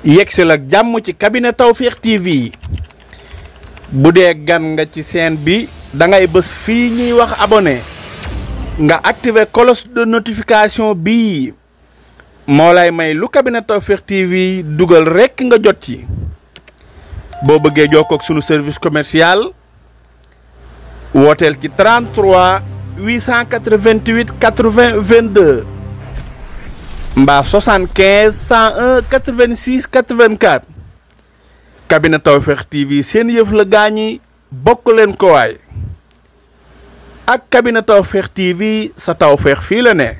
yegsil ak jàmm ci cabinet Tawfekh TV bu dee gan nga ci chaîne bi da ngay bës fii ñuy wax abonné nga activer cloche de notification bii moo lay may lu cabinet Tawfekh TV dugal rekk nga jot ci boo bëggee jokkoo ak sunu service commercial wooteel ci 33 888 80 22 mbaa 75 101 86 84 cabinet Tawfekh TV seen yëf la gaañi bokk leen ko waay ak cabinet Tawfekh TV sa tawfeex fii la ne.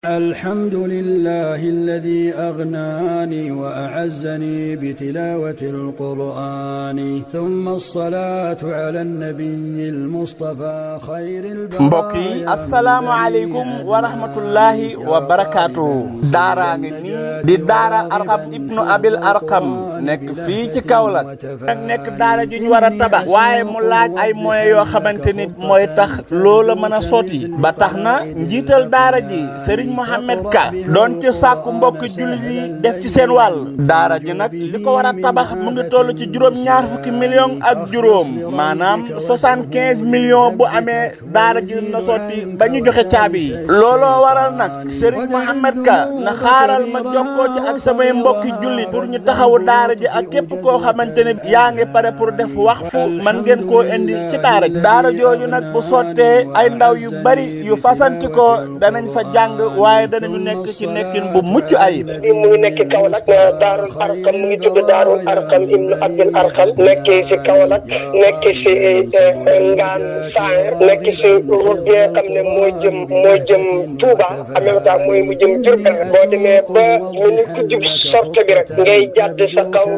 الحمد لله الذي أغناني وأعزني بتلاوة القرآن ثم الصلاة على النبي المصطفى خير البرايا mbokk yi asalaamaaleykum wa rahmatullahi wa barakaatu. daaraa ngi nii di daara Arqam ibnu Abil Arqam nekk fii ci Kaolack ak nekk daara ju ñu war a tabax waaye mu laaj ay moyens yoo xamante ni mooy tax loola mën a sotti ba tax na njiital daara ji Serigne Mohamed Ka doon ci sàkku mbokk jullit yi def ci seen wàll daara ji nag li ko war a tabax mu ngi toll ci juróom-ñaar fukki millions ak juróom maanaam 75 millions bu amee daara ji na sotti ba ñu joxe caabi yi looloo waral nag Serigne Mohamed Ka na xaaral ma jokkoo ci ak samay mbokki jullit pour ñu taxawu daara ji ak képp koo xamante ne yaa ngi pare pour def waqfu man ngeen koo indi ci daara ji daara jooju nag bu sottee ay ndaw yu bari yu fasanti ko danañ fa jàng waaye danañu nekk ci nekkin bu mucc ayib. mu ngi nekk Kaolack Daarul Arqam mu ngi tudd Daarul Arqam ibnu Abdul Arqam nekk ci Kaolack nekk ci Ngaan Saer nekk ci route bi nga xam ne moo jëm Touba en même temps mu jëm Diourbel boo demee ba mu ni ku jub sorte bi rek ngay jàdd sa kaw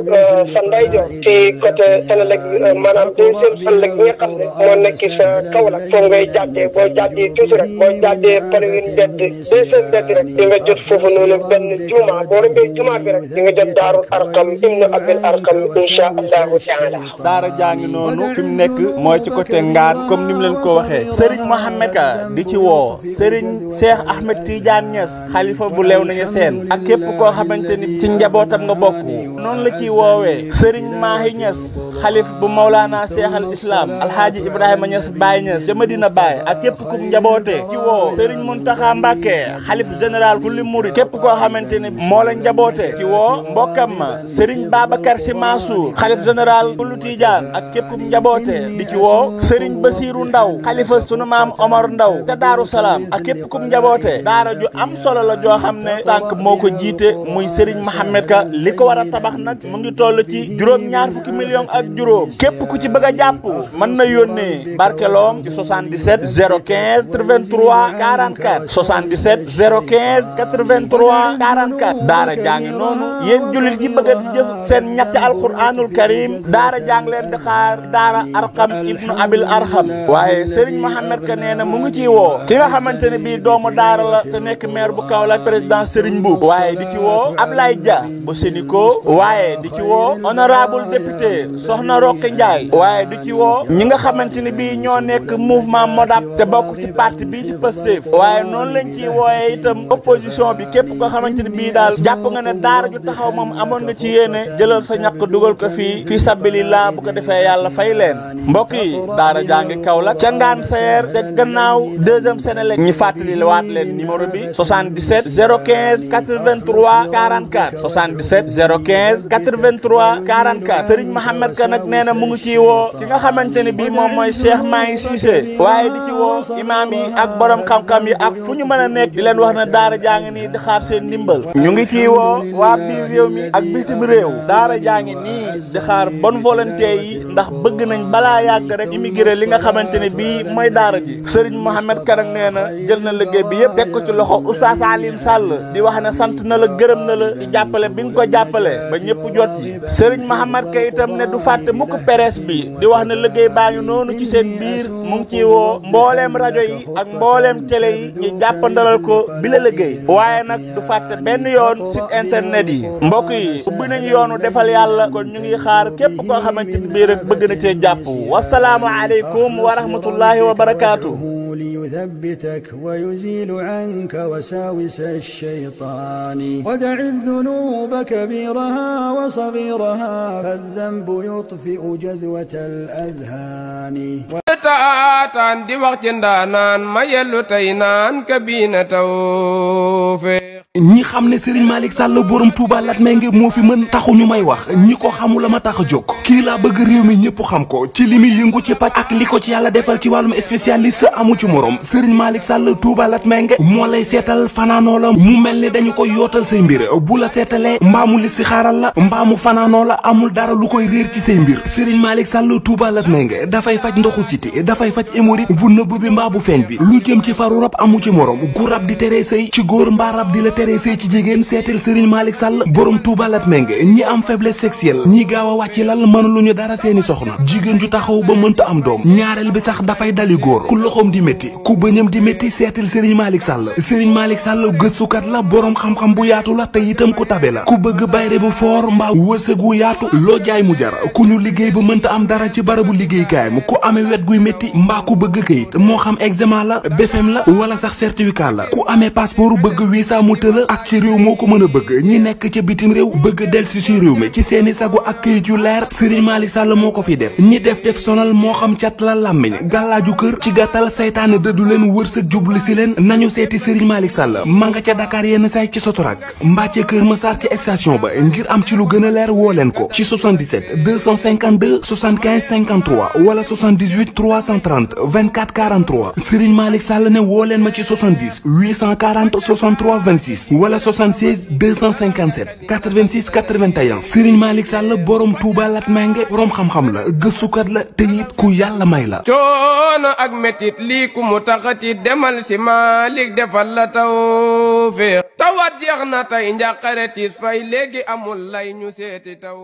sa ndeyjoor ci côté Sénélec maanaam deuxième Sénélec bi nga xam ne moo nekk sa Kaolack foofu ngay jàddee boo jàddee tuuti rek boo jàddee palewin bedd deuxième bedd rek di nga jot foofu noonu benn juma boo rombee juma bi rek di nga jot Daarul Arqam ibnu Abil Arqam insha allahu taala. daara jaa ngi noonu fi mu nekk mooy ci côté Ngaan comme ni mu leen ko waxee Serigne Mohamed Ka di ci woo Serigne Cheikh Ahmed Tidiane Niass xalifa bu leew nañu seen ak képp koo xamante ni ci njabootam nga bokk noonu la ciy woowee Serigne Mahi Niass xalif bu Mawlana Cheikh al Islam Alhaaji Ibrahima Niass Baye Niass ca Medina Baye ak képp ku njaboote ci woo Serigne Mountakha Mbacké xalif général kulli murid képp koo xamante ni moo la njaboote ci woo mbokkam ma Serigne Babacar Sy Mansour xalif général kullu Tidiane ak képp ku njaboote di ci woo Serigne Bassirou Ndaw xalifa sunu maam Omar Ndaw ca Daaru Salaam ak képp ku njaboote daara ju am solo la joo xam ne tànk moo ko jiite muy Serigne Mohamed Ka li ko war a tabax nag mu ngi toll ci juróom-ñaar fukki millions ak juróom képp ku ci bëgg a jàpp mën na yónnee barkeloom ci 77 015 83 44 77 015 83 44 daara jàngi noonu yéen jullit yi bëgg a jëf seen ñetti alquranul karim daara jàng leen di xaar daara Arqam ibnu Abil Arqam waaye Serigne Mohamed Ka nee na mu ngi ciy woo ki nga xamante ne bii doomu daara la te nekk maire bu Kaolack président Serigne Mboup waaye di ci woo Ablaye Dia bu Sénico waaye di ci woo honorable député Soxna Roqe Ndiaye waaye di ci woo ñi nga xamante ne bii ñoo nekk mouvement Modap te bokk ci parti bii di Pastef waaye noonu lañ ciy wooyee itam opposition bi képp koo xamante ne bii daal jàpp nga ne daara ju taxaw moom amoon nga ci yéene jëlal sa ñàkk dugal ko fii sabilillah bu ko defee yàlla fay leen mbokk yi daara jàngi Kaolack ca Ngaan Saer te gannaaw deuxième Sénélec ñi fàttali waat leen numéro bi 77 015 83 44 77 015 83 44 Serigne Mohamed Ka nag nee na mu ngi ciy woo ki nga xamante ne bii moom mooy Cheikh Mahi Cissé waaye di ci woo imaam yi ak borom xam-xam yi ak fu ñu mën a nekk di leen wax ne daara jaa ngi nii di xaar seen ndimbal ñu ngi ciy woo waa biir réew mi ak bitim réew daara jaa ngi nii di xaar bonne volonté yi ndax bëgg nañ balaa yàgg rek immigré li nga xamante ne bii mooy daara ji Serigne Mohamed Ka nag nee na jël na liggéey bi yëpp teg ko ci loxo Oustaz Alioune Sall di wax ne sant na la gërëm na la di jàppale bi nga ko jàppale ba ñëpp jot yi Serigne Mohamed Ka itam ne du fàtte mukk presse bi di wax ne liggéey baa ngi noonu ci seen biir mu ngi ciy woo mbooleem rajo yi ak mbooleem télé yi ñu jàppandalal ko ko bi la liggéey waaye nag du fàtte benn yoon site internet yi mbokk yi ubbi nañu yoonu defal yàlla kon ñu ngi xaar képp koo xamante ni bii rek bëgg na cee jàpp wasalaamu aleykum wa rahmatullahi wa barakaatu. ليثبتك ويزيل عنك وساوس الشيطان ودع الذنوب كبيرها وصغيرها فالذنب يطفئ جذوة الأذهان taataan di wax ci ndaanaan ma yellu tey naan kabina tawfiq ñi xam ne Serigne Malick Sall borom Touba Latmingué moo fi mën taxuñu may wax ñi ko xamul la ma tax a jóg kii laa bëgg réew mi ñëpp xam ko ci li muy yëngu ci paj ak li ko ci yàlla defal ci wàllum spécialiste amu ci morom Serigne Malick Sall Touba Latmingué moo lay seetal fanaanoo la mu mel ni dañu koy yootal say mbir bu la seetalee mbaamu li si xaaral la mbaamu fanaanoo la amul dara lu koy réer ci say mbir Serigne Malick Sall Touba Latmingué dafay faj ndoxu siti dafay faj hémorroïde bu nëbb bi mbaa bu feeñ bi lu jëm ci faru rab amu ci morom gu rab di teree sëy ci góor mbaa rab di la teree sëy ci jigéen seetal Serigne Malick Sall borom Touba Latmingué ñi am faiblesse sexuelle ñi gaaw a wàcc lal mën lu ñu dara seeni soxna jigéen ju taxaw ba mënta am doom ñaareel bi sax dafay dali góor ku loxoom di métti ku bëñam di métti seetal Serigne Malick Sall Serigne Malick Sall gëstukat la borom xam-xam bu yaatu la te itam ku tabe la ku bëgg bayre bu foor mbaa wërsëg wu yaatu loo jaay mu jar ku ñu liggéey ba mënta am dara ci barabu liggéeykaayam ku amee wet guy métti mbaa ku bëgg kayit moo xam examen la BFEM la wala sax certificat la ku amee passeport bëgg visa mu tëla ak ci réew moo ko mën a bëgg ñi nekk ca bitim réew bëgg delsi ci réew mi ci seeni sagu ak kayit yu leer Serigne Malick Sall moo ko fi def ñi def sonal moo xam cat la làmmiñ gàllaaju kër ci gàttal saytaane dëddu leen wërsëg jublu si leen nañu seeti Serigne Malick Sall ma nga ca Dakar yenn say ci Sotorak mbaa ca Kër Massar ci station ba ngir am ci lu gën a leer woo leen ko ci 77 252 75 53 wala 78 330 24 43 Serigne Malick Sall ne woo leen ma ci 70 840 63 26 wala 76 257 86 81 Serigne Malick Sall borom Touba Latmingué borom xam-xam la gëstukat la te it ku yàlla may la. coono ak métit lii ku mu taxati demal si Malick defal la tawfiq tawat jeex na tey njàqare tiis fay léegi amul lay ñu seeti taw.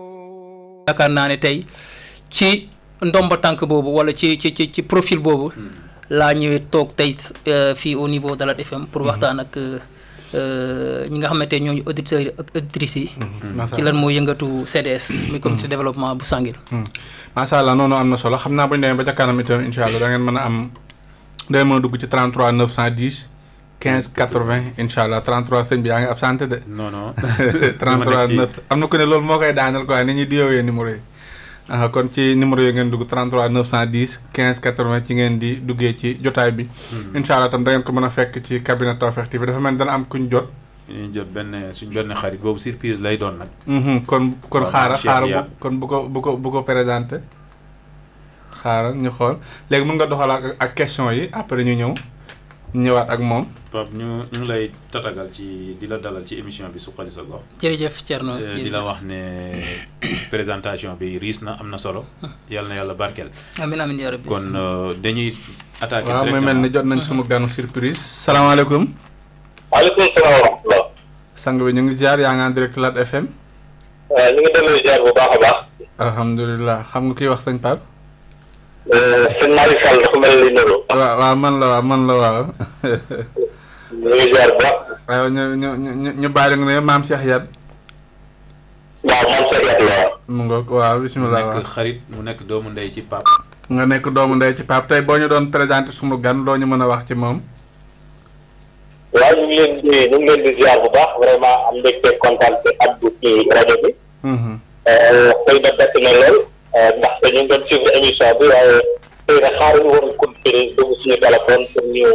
yaakaar naa ne tey ci ndomba tànk boobu wala ci profil boobu laa ñëwee toog tey fii au niveau de la FM pour waxtaan ak ñi nga xamante ne ñooñu auditeurs yi ak auditrices yi. ci lan moo yëngatu CDS. muy comité développement bu Sangil. macha allah noonu am na solo xam naa bu ñu demee ba ca kanam itam incha allah da ngeen mën a am day mën a dugg ci 33 910 15 80 incha allah 33 sëñ bi yaa ngi absenté de. non non 33 9 am na ku ne loolu moo koy daanal quoi ni ñuy diyoowee numéro yi. kon ci numéro yi ngeen dugg 33 910 15 80 ci ngeen di duggee ci jotaay bi. incha allah tam da ngeen ko mën a fekk ci cabinet Tawfekh TV dafa mel ni dana am kuñ jot. ñu jot suñ benn xarit boobu surprise lay doon nag. kon xaaral kon bu ko présenté. xaaral ñu xool léegi mën nga doxal ak question yi après ñu ñëwaat ak moom. Pape ñu ngi lay tatagal ci di la dalal ci émission bi Suxali sa Gox. jërëjëf Thierno di la wax ne présentation bi riis na am na solo. yàlla na yàlla barkeel. amiin yaa rabbi. kon dañuy attaqué. waaw muy mel ni jot nañ sunu ganu surprise. salaamaaleykum. waaleykum salaam wa rahmatulah. sang bi ñu ngi ziar yaa ngi en direct Lat FM. ñu ngi delloo ziar bu baax a baax. alhamdulilah xam nga kiy wax sëñ Pape. sëñ Malick Sall dafa mel ni numéro. waaw man la waaw. ñu ngi ziar bu baax. waaw ñu bàyyi nga ne maam Cheikh Yad. waaw maam Cheikh Yad la waaw. mu ngoog waaw bisimilah mu nekk xarit mu nekk doomu ndey ci Pape. nga nekk doomu ndey ci Pape tey boo ñu doon présenté sunu gan doo ñu mën a wax ci moom. waaw ñu ngi leen di ziar bu baax vraiment am mbégte kontaan ci addu ci rajo bi. xëy na bett na lool. ndaxte ñu ngi doon suivre émission bi waaye xëy na xaaruñu woon continuer dugg suñu téléphone pour ñu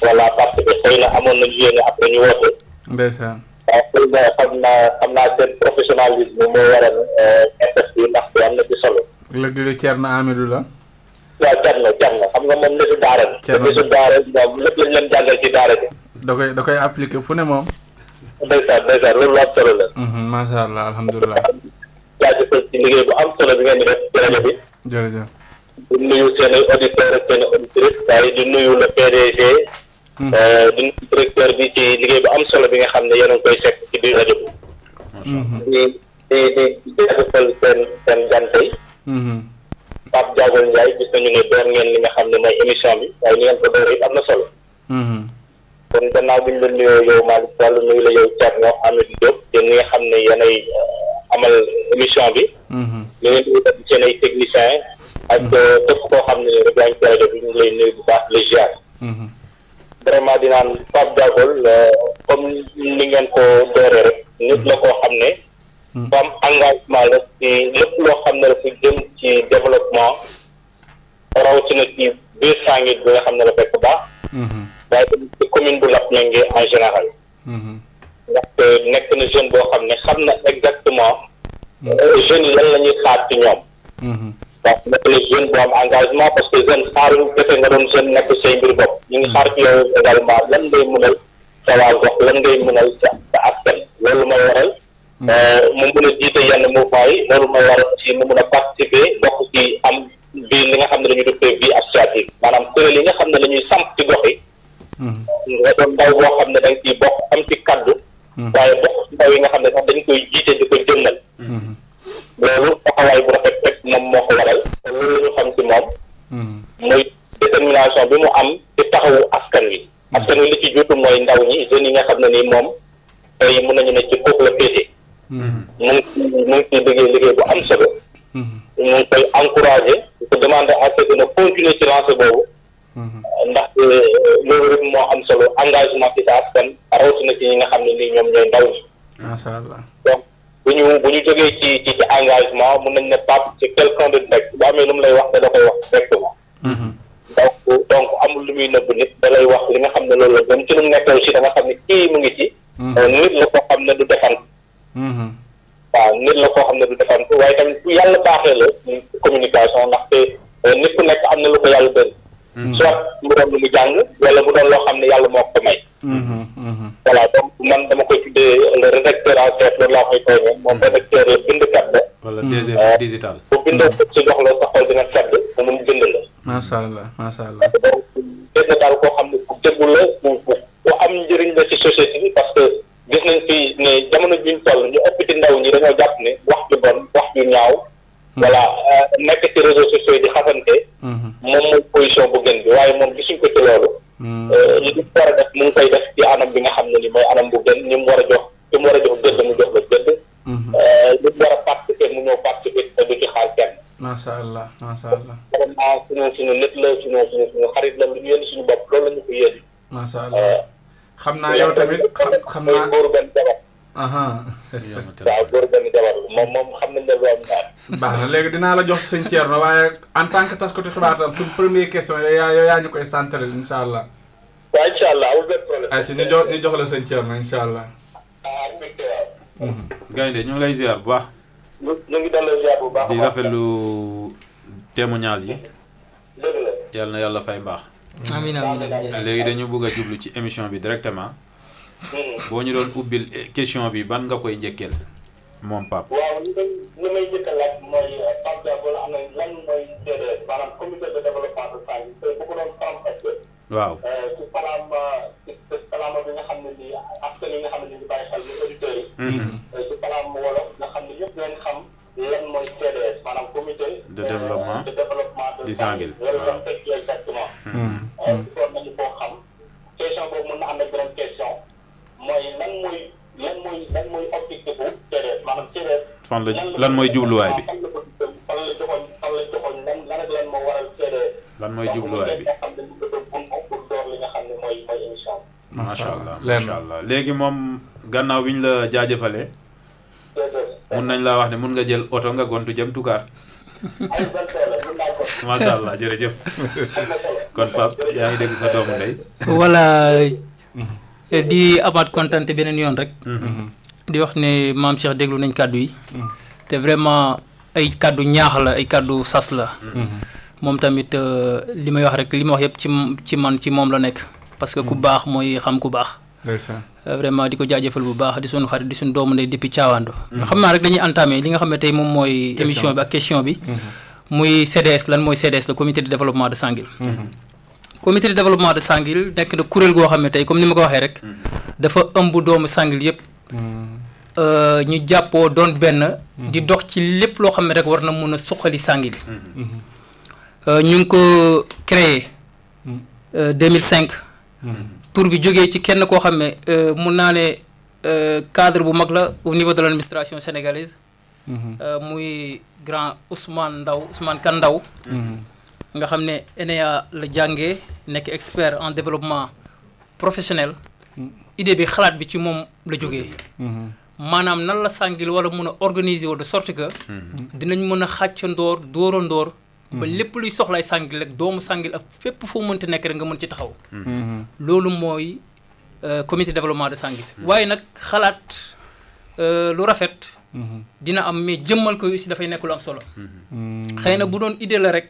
voilà parce que xëy na amoon nañu yéene après ñu woote. ndeysaan. waaw xëy na xam naa seen professionnalisme moo waral interest yi ndaxte am na ci solo. léegi Thierno Amidou la. waaw Thierno xam nga moom nitu daara bi. Thierno nitu daara bi moom lépp lañ leen jàngal ci daara bi. da koy appliqué fu ne moom. ndeysaan loolu am solo la. macha allah alhamdulilah. jaajëfal ci liggéey bu am solo bi ngeen di def ci rajo bi. jërëjëf. di nuyu seen i auditeurs ak seen i auditrices waaye di nuyu le PDG. di nuyu directeur bi ci liggéey bu am solo bi nga xam ne yéen a ngi koy fekk ci biir rajo bi. di jaajëfal seen gan tey. Pape Diago Ndiaye gis nañu ne door ngeen li nga xam ne mooy émission bi waaye ni ngeen ko door it am na solo. kon gannaaw bi ñu la nuyoo yow Malick Sall nuyu la yow Thierno Hamidou Diop yéen ñi nga xam ne yéenay amal émission bi. ñu ngi nuyu tamit seen ay techniciens ak képp koo xam ne rek yaa ngi ci rajo bi ñu ngi lay nuyu bu baax le ziar. vraiment di naan Pape Diakhol comme ni ngeen ko dooree rek nit la koo xam ne. bu am engagement la ci lépp loo xam ne dafa jëm ci développement rawatina ci biir Sanguine bi nga xam ne la fekk baax. waaye tamit ci commune bu Latmingué en général. ndaxte nekk na jeune boo xam ne xam na exactement jeunes yi lan la ñuy xaar ci ñoom. waaw nekk na jeune bu am engagement parce que jeune xaaruñ defe nga doon jeune nekk say mbir bopp ñu ngi xaar ci yow également lan ngay mënal sa waa gox lan ngay mënal sa askan loolu mooy waral mu mën a jiite yenn mouvement yi loolu mooy waral ci mu mën a participer bokk ci am bi li nga xam ne dañuy duppee vie associative maanaam kuréel yi nga xam ne la ñuy samp ci gox yi nga doon ndaw boo xam ne da nga ciy bokk am ci kaddu waaye bokk ci ndaw yi nga xam ne sax dañ koy jiite di ko jëmmal loolu taxawaay bu rafet rek moom moo ko waral te loolu la ñu xam ci moom mooy détermination bi mu am ci taxawu askan wi li ci juutu mooy ndaw ñi jeunes yi nga xam ne nii moom tey mën nañu ne ci kooku la féete mu ngi ciy liggéey bu am solo mu ngi koy encouragé di ko demander à ce que na continuer ci lancé boobu ndax loolu rek moo am solo engagement ci sa askan rawatina ci ñi nga xam ne nii ñoom ñooy ndaw ñi macha allah donc bu ñu jógee ci engagement mun nañ ne Pape c'est quelqu'un de direct bu amee lu mu lay wax da koy wax directement donc amul lu muy nëbb nit da lay wax li nga xam ne loolu la même ci lu mu nekk aussi da nga xam ne kii mu ngi ci nit la koo xam ne du defan waaw nit la koo xam ne du defan waaye tamit bu yàlla baaxee la communication ndaxte nit ku nekk am na lu ko yàlla bëri soit mu doon lu mu jàng wala mu doon loo xam ne yàlla moo ko may voilà donc man dama koy tuddee le rédacteur en chef loolu laa koy tooñee moom rédacteur la bindkat la wala digital bu bindoo ko ci jox la sa xol dina sedd bu mun bind la macha allah macha allah donc dégg daal koo xam ne ku déggu la ku am njëriñ la ci société bi parce que gis nañ fi ne jamono juñ toll ñu ëpp ci ndaw ñi dañoo jàpp ne wax ju bon wax ju ñaaw voilà nekk ci réseaux sociaux yi di xasante moom mooy position bu gën bi waaye moom gisuñ ko ci loolu li mu war a def mu ngi koy def ci anam bi nga xam ne ni mooy anam bu gën ni mu war a jox ki mu war a jox gëdd mu jox la gëdd li mu war a participer mu ñëw participer te du ci xaal kenn macha allah macha allah vraiment suñu nit la suñu xarit la lu ñu yéen suñu bopp loolu la ñu ko yéen macha allah xam naa yow tamit xam naa góoru benn jabar waaw góoru benn jabar la moom xam nañ ne lu am ñaar baax na léegi dinaa la jox sëñ Thierno waaye en tant que taskatu xibaar tam suñu première question yow yaa ñu koy centré incha allah waaw incha allah amul benn problème ay ci ñu jox la sëñ Thierno incha allah gaynde ñu ngi lay ziar bu baax ñu ngi delloo ziar bu baax di rafetlu témoignage yi dëgg la yàlla na yàlla fay mbaax amiin amiin léegi dañu bëgg a jublu ci émission bi directement boo ñu doon ubbil question bi ban nga koy njëkkeel moom Pape waaw li may njëkk a laaj mooy Pape Diakhol am na lan mooy CDS maanaam comité de développement de Sanguine tey bu ko doon faram-fàccee waaw ci kalaama bi nga xam ne nii askan yi nga xam ne ñu ngi bàyyi xel ni auditeurs yi ci kalaama wolof nga xam ne ñëpp leen xam lan mooy CDS maanaam comité de développement de Sanguine loolu dam teg exactement soon nañu koo xam question boobu mën na am na beneen question mooy lan mooy objectif bu CDS maanaam CDS fan la lan mooy jubluwaay bi fan la joxoñ lan ak lan moo waral CDS lan mooy jubluwaay bi xam ne ñu ko doon pour door li nga xam ne mooy émission macha allah léegi moom gannaaw bi ñu la jaajëfalee mun nañ laa wax ne mun nga jël oto nga gontu jëm Toucar macha allah jërëjëf kon Pape yaa ngi dégg sa doomu ndey voilà di amaat kontante beneen yoon rek di wax ne maam Cheikh déglu nañ kàddu yi te vraiment ay kàddu ñaax la ay kàddu sas la moom tamit li may wax rek li ma wax yëpp ci moom la nekk parce que ku baax mooy xam ku baax vraiment di ko jaajëfal bu baax di suñu xarit di suñu doomu ndey depuis Thiawando xam naa rek dañuy entamé li nga xam ne tey moom mooy émission bi ak question bi muy CDS lan mooy CDS le comité de développement de Sanguine comité de développement de Sanguine nekk na kuréel goo xam ne tey comme ni ma ko waxee rek dafa ëmb doomu Sanguine yëpp ñu jàppoo doon benn di dox ci lépp loo xam ne rek war na mun a suqali Sanguine ñu ngi ko créé 2005 tur bi jógee ci kenn koo xam ne mun naa ne cadre bu mag la au niveau de l'administration sénégalaise. muy grand Ousmane Kane Ndaw nga xam ne ENEA la jàngee nekk expert en développement professionnel. idée bi xalaat bi ci moom la jógee. maanaam nan la Sanguil war a mun a organiser wu de sorte que. dinañ mën a xàccandoor dóorandoor. ba lépp luy soxlay Sanguil rek doomu Sanguil ak fépp foo mënti nekk rek nga mën ci taxaw. loolu mooy comité développement de Sanguil. waaye nag xalaat lu rafet. dina am mais jëmmal ko aussi dafay nekk lu am solo. xëy na bu doon idée la rek.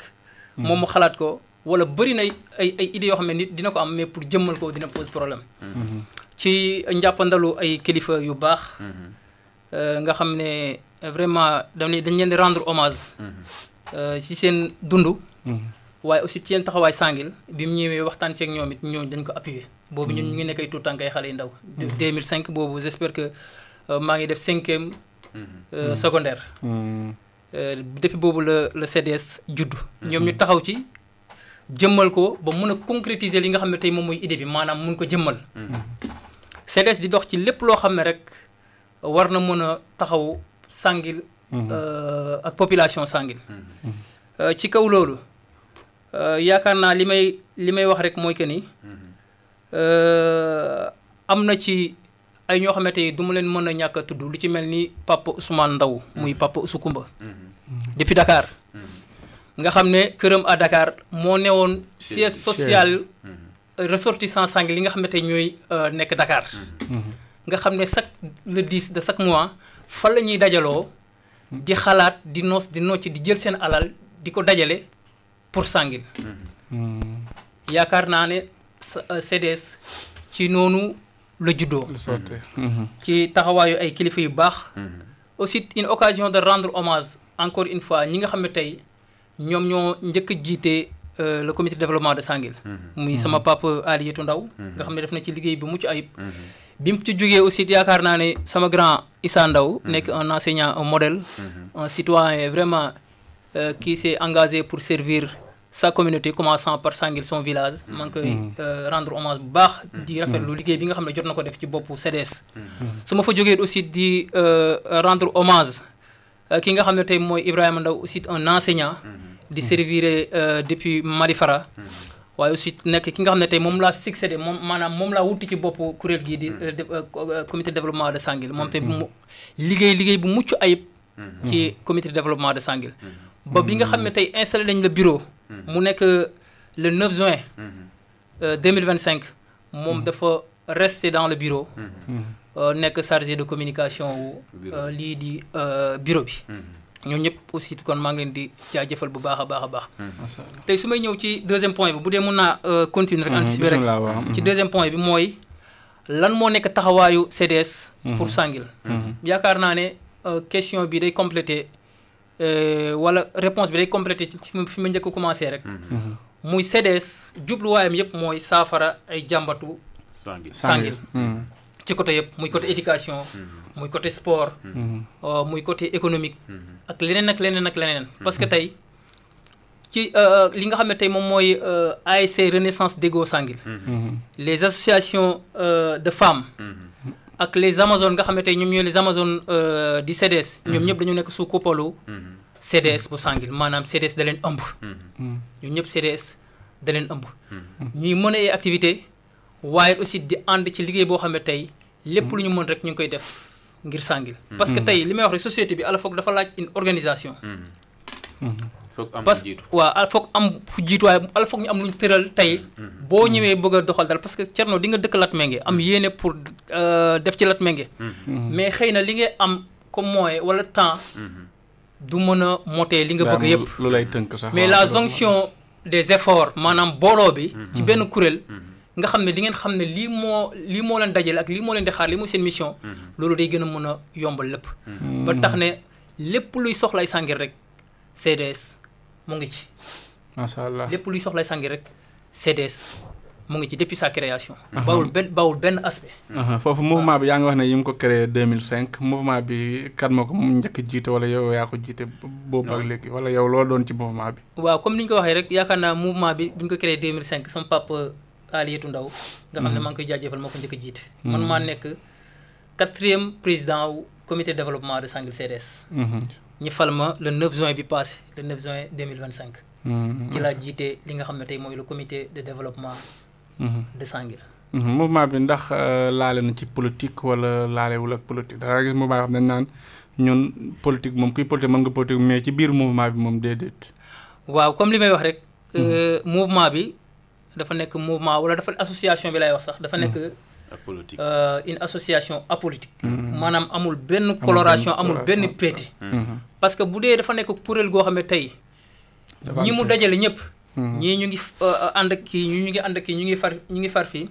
moom mu xalaat ko wala bëri na ay idées yoo xam ne nit dina ko am mais pour jëmmal ko dina pose problème. ci njàppandalu ay kilifa yu baax. nga xam ne vraiment dañ leen di rendre hommage. ci seen dund. waaye aussi ci seen taxawaay Sanguil bi mu ñëwee waxtaan ceeg ñoom it ñooñu dañ ko appuyer. boobu ñun ñu ngi nekk ay tout tànk ay xale yu ndaw. 2005 boobu j'espère que maa ngi def 5e secondaire. depuis boobu la CDS judd. ñoom ñu taxaw ci jëmmal ko ba mun a concrétiser li nga xam ne tey moom mooy idée bi maanaam mun ko jëmmal. CDS di dox ci lépp loo xam ne rek war na mën a taxaw Sanguil. ak population Sanguil. ci kaw loolu yaakaar naa li may wax rek mooy que ni am na ci ay ñoo xamante ni du ma leen mën a ñàkk a tudd lu ci mel ni Papa Ousmane Ndaw muy Papa Ousou Koumba depuis Dakar nga xam ne këram à Dakar moo newoon siège social ressortissant Sanguil li nga xam ne tey ñooy nekk Dakar nga xam ne le 10 de chaque mois fa la ñuy dajaloo di xalaat di nocc di jël seen alal di ko dajale pour Sanguil yaakaar naa ne CDS ci noonu la juddoo ci taxawaayu ay kilifa yu baax aussi une occasion de rendre hommage encore une fois ñi nga xam ne tey ñoom ñoo njëkk a jiite le comité de développement de Sanguil muy sama papa Aliyetou Ndaw nga xam ne def na ci liggéey bu mucc ayib bi mu ci jógee aussi yaakaar naa ne sama grand Issa Ndaw nekk un enseignant un modèle un citoyen vraiment qui s'est engagé pour servir sa communauté commençant par Sanguil son village maa ngi koy rendre hommage bu baax di rafetlu liggéey bi nga xam ne jot na ko def ci boppu CDS su ma fa jógee aussi di rendre hommage ki nga xam ne tey mooy Ibrahima Ndaw aussi un enseignant di servir depuis Malifara waaye aussi nekk ki nga xam ne tey moom laa succédé moom laa wuti ci boppu kuréel gii di comité de développement de Sanguil moom tey mu liggéey bu mucc ayib ci comité de développement de Sanguil ba bi nga xam ne tey installé nañ le bureau mu nekk le 9 juin 2025 moom dafa rester dans le bureau nekk chargé de communication wu lii di bureau bi ñoom ñëpp aussi kon maa ngi leen di jaajëfal bu baax a baax tey su may ñëw ci deuxième point bi bu dee mun naa continuer rek anticiper rek ci deuxième point bi mooy lan moo nekk taxawaayu CDS pour Sanguil yaakaar naa ne question bi day compléter wala réponse bi day compléter fi ma njëkk a commencé rek muy CDS jubluwaayam yëpp mooy saafara ay jàmbatu Sanguil ci côté yëpp muy côté éducation muy côté sport muy côté économique ak leneen parce que tey ci li nga xam ne tey moom mooy ASC Renaissance d'Ego Sanguil les associations de femmes ak les Amazones nga xam ne tey ñoom ñooy les Amazones di CDS ñoom ñëpp dañu nekk sous coupolu CDS bu Sanguil maanaam CDS da leen ëmb ñoom ñëpp CDS da leen ëmb ñuy mën ay activité waaye aussi di ànd ci liggéey boo xam ne tey lépp lu ñu mën rek ñu ngi koy def ngir Sanguil parce que tey li may wax rek société bi ala foog dafa laaj une organisation parce que waaw foog am fu jiitu waaye ala foog ñu am lu ñu tëral tey boo ñëwee bëgg a doxal dal parce que Thierno di nga dëkk Latmingué am yéene pour def ci Latmingué mais xëy na li ngay am comme moyen wala temps du mën a motee li nga bëgg yëpp lu lay tënk sax mais la jonction des efforts maanaam booloo bi ci benn kuréel nga xam ne di ngeen xam ne lii moo leen dajale ak lii moo leen di xaar lii mooy seen mission loolu day gën a mën a yombal lépp ba tax ne lépp luy soxlay Sanguil rek CDS mu ngi ci macha allah lépp luy soxlay Sanguil rek CDS mu ngi ci depuis sa création bawul benn aspect foofu mouvement bi yaa ngi wax ne yi mu ko créé 2005 mouvement bi kat moo ko moom njëkk jiite wala yow yaa ko jiite boobu ak léegi wala yow loo doon ci mouvement bi waaw comme ni ñu ko waxee rek yaakaar naa mouvement bi bu ñu ko créé 2005 sama papa Aliyetu Ndaw nga xam ne maa ngi koy jaajëfal moo ko njëkk a jiite. man maa nekk 4e président wu comité de développement de Sanguil CDS. ñu fal ma le 9 juin bi passé le 9 juin 2025. ci laa jiite li nga xam ne tey mooy le comité de développement de Sanguil. mouvement bi ndax laale na ci politique wala laalewul ak politique da gis mouvement xam ne naan ñun politique moom kuy politique mën nga politique mais ci biir mouvement bi moom déedéet. waaw comme li may wax rek. mouvement bi dafa nekk mouvement wala dafa association bi lay wax sax dafa nekk. apolitique une association apolitique. maanaam amul benn coloration amul benn péete. parce que bu dee dafa nekk kuréel goo xam ne tey. ñi mu dajale ñëpp. ñii ñu ngi ànd ak kii ñu ngi ànd ak kii ñu ngi far fii.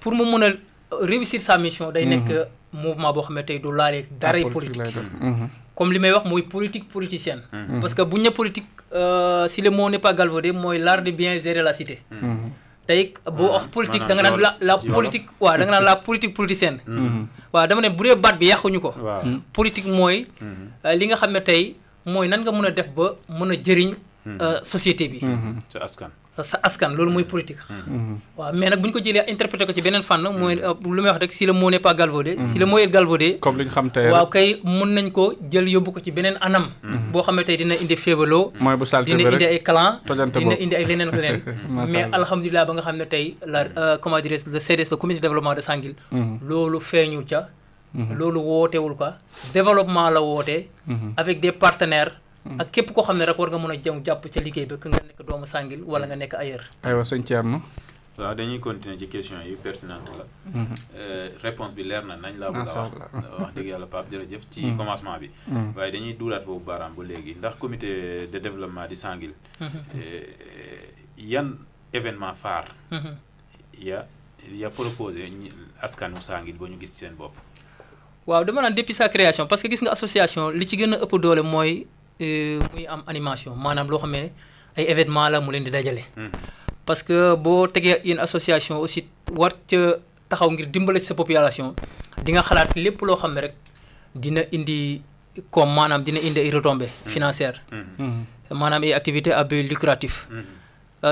pour mu mun a réussir sa mission day nekk mouvement boo xam ne tey du laale daray politique. comme li may wax mooy politique politicienne. parce que bu ñu ne politique si le mot n'est pas galvaudé mooy l'art de bien gérer la cité. tey boo wax politique da nga naan la politique waaw da nga naan la politique politicienne. waaw dama ne bu dee baat bi yàquñu ko. politique mooy li nga xam ne tey mooy nan nga mën a def ba mën a jëriñ société bi. sa askan loolu mooy politique. waaw mais nag bu ñu ko jëlee interprété ko ci beneen fànn mooy lu may wax rek si le mot n'est pas galvaudé. si le mot est galvaudé. comme li ñu xam tey waaw kay mun nañ ko jël yóbbu ko ci beneen anam. boo xam ne tey dina indi féebaloo. mooy bu salté dina indi ay clan tojante dina indi ay leneen leneen. mais alhamdulilah ba nga xam ne tey la comment dirais-je le CDS le comité de développement de Sanguil. loolu feeñul ca. loolu wootewul quoi développement la woote. avec des partenaires. ak képp koo xam ne rek war nga mën a jàpp ca liggéey ba nga nekk doomu Sanguil wala nga nekk ailleurs. aywa sëñ Thierno. waaw dañuy continuer ci question yi pertinente la. réponse bi leer na nañ laa bëgg a wax dëgg yàlla Pape jërëjëf ci commencement bi. waaye dañuy duuraat foofu baaraam ba léegi ndax comité de développement di Sanguil. yan événement phare. ya proposé askanu Sanguil ba ñu gis ci seen bopp. waaw dama naan depuis sa création parce que gis nga association li ci gën a ëpp doole mooy. muy am animation maanaam loo xam ne ay événement la mu leen di dajale. parce que boo tegee une association aussi war ca taxaw ngir dimbale ci sa population di nga xalaat lépp loo xam ne rek dina indi comme maanaam dina indi ay retombées financières. maanaam ay activités à but lucratif.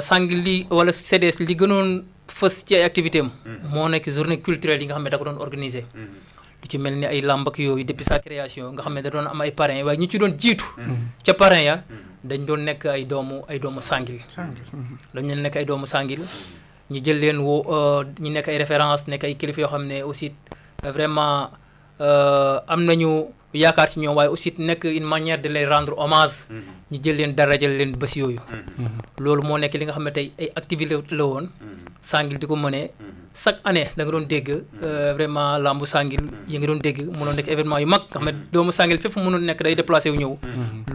Sanguil li wala CDS li gënoon fës ci ay activités am. moo nekk journée culturelle yi nga xam ne da ko doon organiser. lu ci mel ni ay làmb ak yooyu depuis sa création nga xam ne da doon am ay parrains waaye ñu ci doon jiitu. ca parrains ya dañ doon nekk ay doomu Sanguil. dañ leen nekk ay doomu Sanguil ñu jël leen ñu nekk ay références nekk ay kilifa yoo xam ne aussi vraiment am nañu yaakaar ci ñoom waaye aussi nekk une manière de les rendre hommage. ñu jël leen darajal leen bés yooyu. loolu moo nekk li nga xam ne tey ay activité la woon. Sanguil di ko mënee. chaque année da nga doon dégg vraiment lambu Sanguil yi nga doon dégg mënoon nekk événement yu mag nga xam ne doomu Sanguil fépp mënoon nekk day déplacé wu ñëw.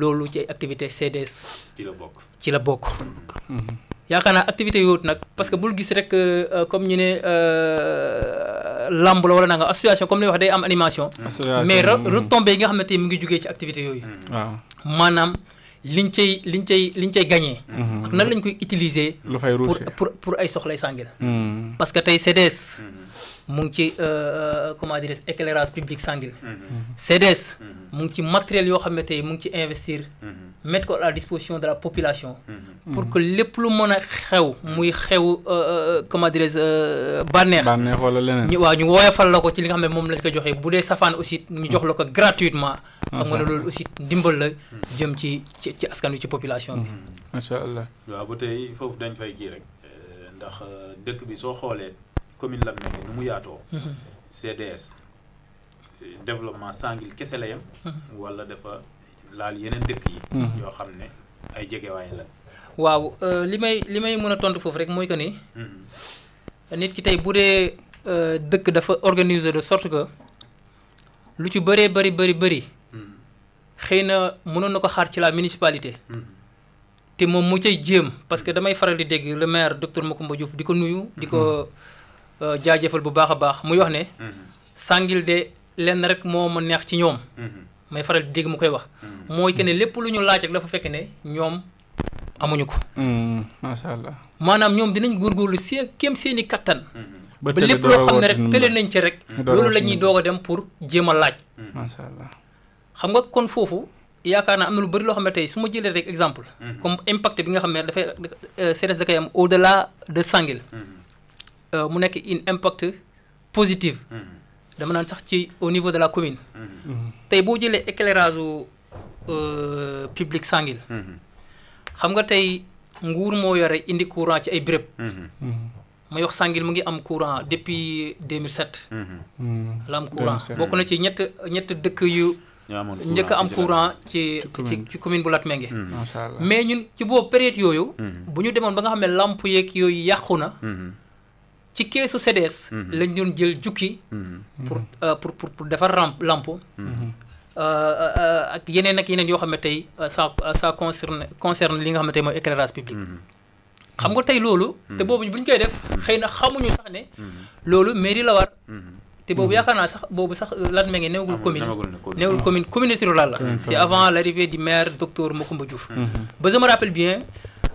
loolu ci ay activité CDS. ci la bokk. yaakaar naa activité yooyu nag parce que bul gis rek comme ñu ne lamb la wala nanga association comme ni wax day am animation. mais retombées yi nga xam ne tey mu ngi jugee ci activité yooyu. waaw maanaam liñ cay gagné. ak nan lañ koy utiliser. lu fay pour ay soxlay Sanguil. parce que tey CDS mu ngi ci comment dire éclairage public Sanguil. CDS mu ngi ci matériel yoo xam ne tey mu ngi ci investir. mettre ko à la disposition de la population. pour que lépp lu mën a xew muy xew comment dirais-je bànneex wala leneen. waaw ñu woyofal la ko ci li nga xam ne moom lañ ko joxee bu dee safaan aussi ñu jox la ko gratuitement. xam nga ne loolu aussi ndimbal la jëm ci askan wi ci population bi. macha allah. waaw ba tey foofu dañ fay kii rek ndax dëkk bi soo xoolee commune Latmingué nu mu yaatoo. CDS développement Sanguil kese la yem. wala dafa laal yeneen dëkk yi. yoo xam ne ay jegewaay la. waaw li may mën a tontu foofu rek mooy que ni. nit ki tey bu dee dëkk dafa organiser de sorte que lu ci bëree bëri. xëy na mënoon na ko xaar ci la municipalité. te moom mu cay jéem parce que damay faral di dégg le maire docteur Macoumba Diouf di ko nuyu di ko jaajëfal bu baax a baax muy wax ne. Sanguil de lenn rek moo ma neex ci ñoom. may faral di dégg mu koy wax. mooy que ne lépp lu ñu laaj rek dafa fekk ne ñoom amuñu ko. macha allah maanaam ñoom dinañ góorgóorlu seeni kattan. ba lépp loo xam ne rek tële nañ ci rek. loolu la ñuy doog a dem pour jéem a laaj. macha allah xam nga kon foofu yaakaar naa am na lu bëri loo xam ne tey su ma jëlee rek exemple. comme impact bi nga xam ne dafay CDS da koy am au delà de Sanguil. mu nekk une impact positive dama naan sax ci au niveau de la commune tey boo jëlee éclairage public Sanguil xam nga tey nguur moo yore indi courant ci ay béréb may wax Sanguil mu ngi am courant depuis 2007 la am courant bokk na ci ñett dëkk yu njëkk am courant ci commune bu Latmingué mais ñun ci boobu période yooyu bu ñu demoon ba nga xam ne lamp yeeg yooyu yàqu na ci keesu CDS lañ doon jël jukki pour defar lamp ak yeneen yoo xam ne tey ça concerne li nga xam ne tey mooy éclairage public xam nga tey loolu te boobu bu ñu koy def xëy na xamuñu sax ne loolu mairie la war te boobu yaakaar naa sax boobu sax Latmingué néewul commune communauté rurale la c'est avant l'arrivée du maire docteur Macoumba Diouf ba je me rappelle bien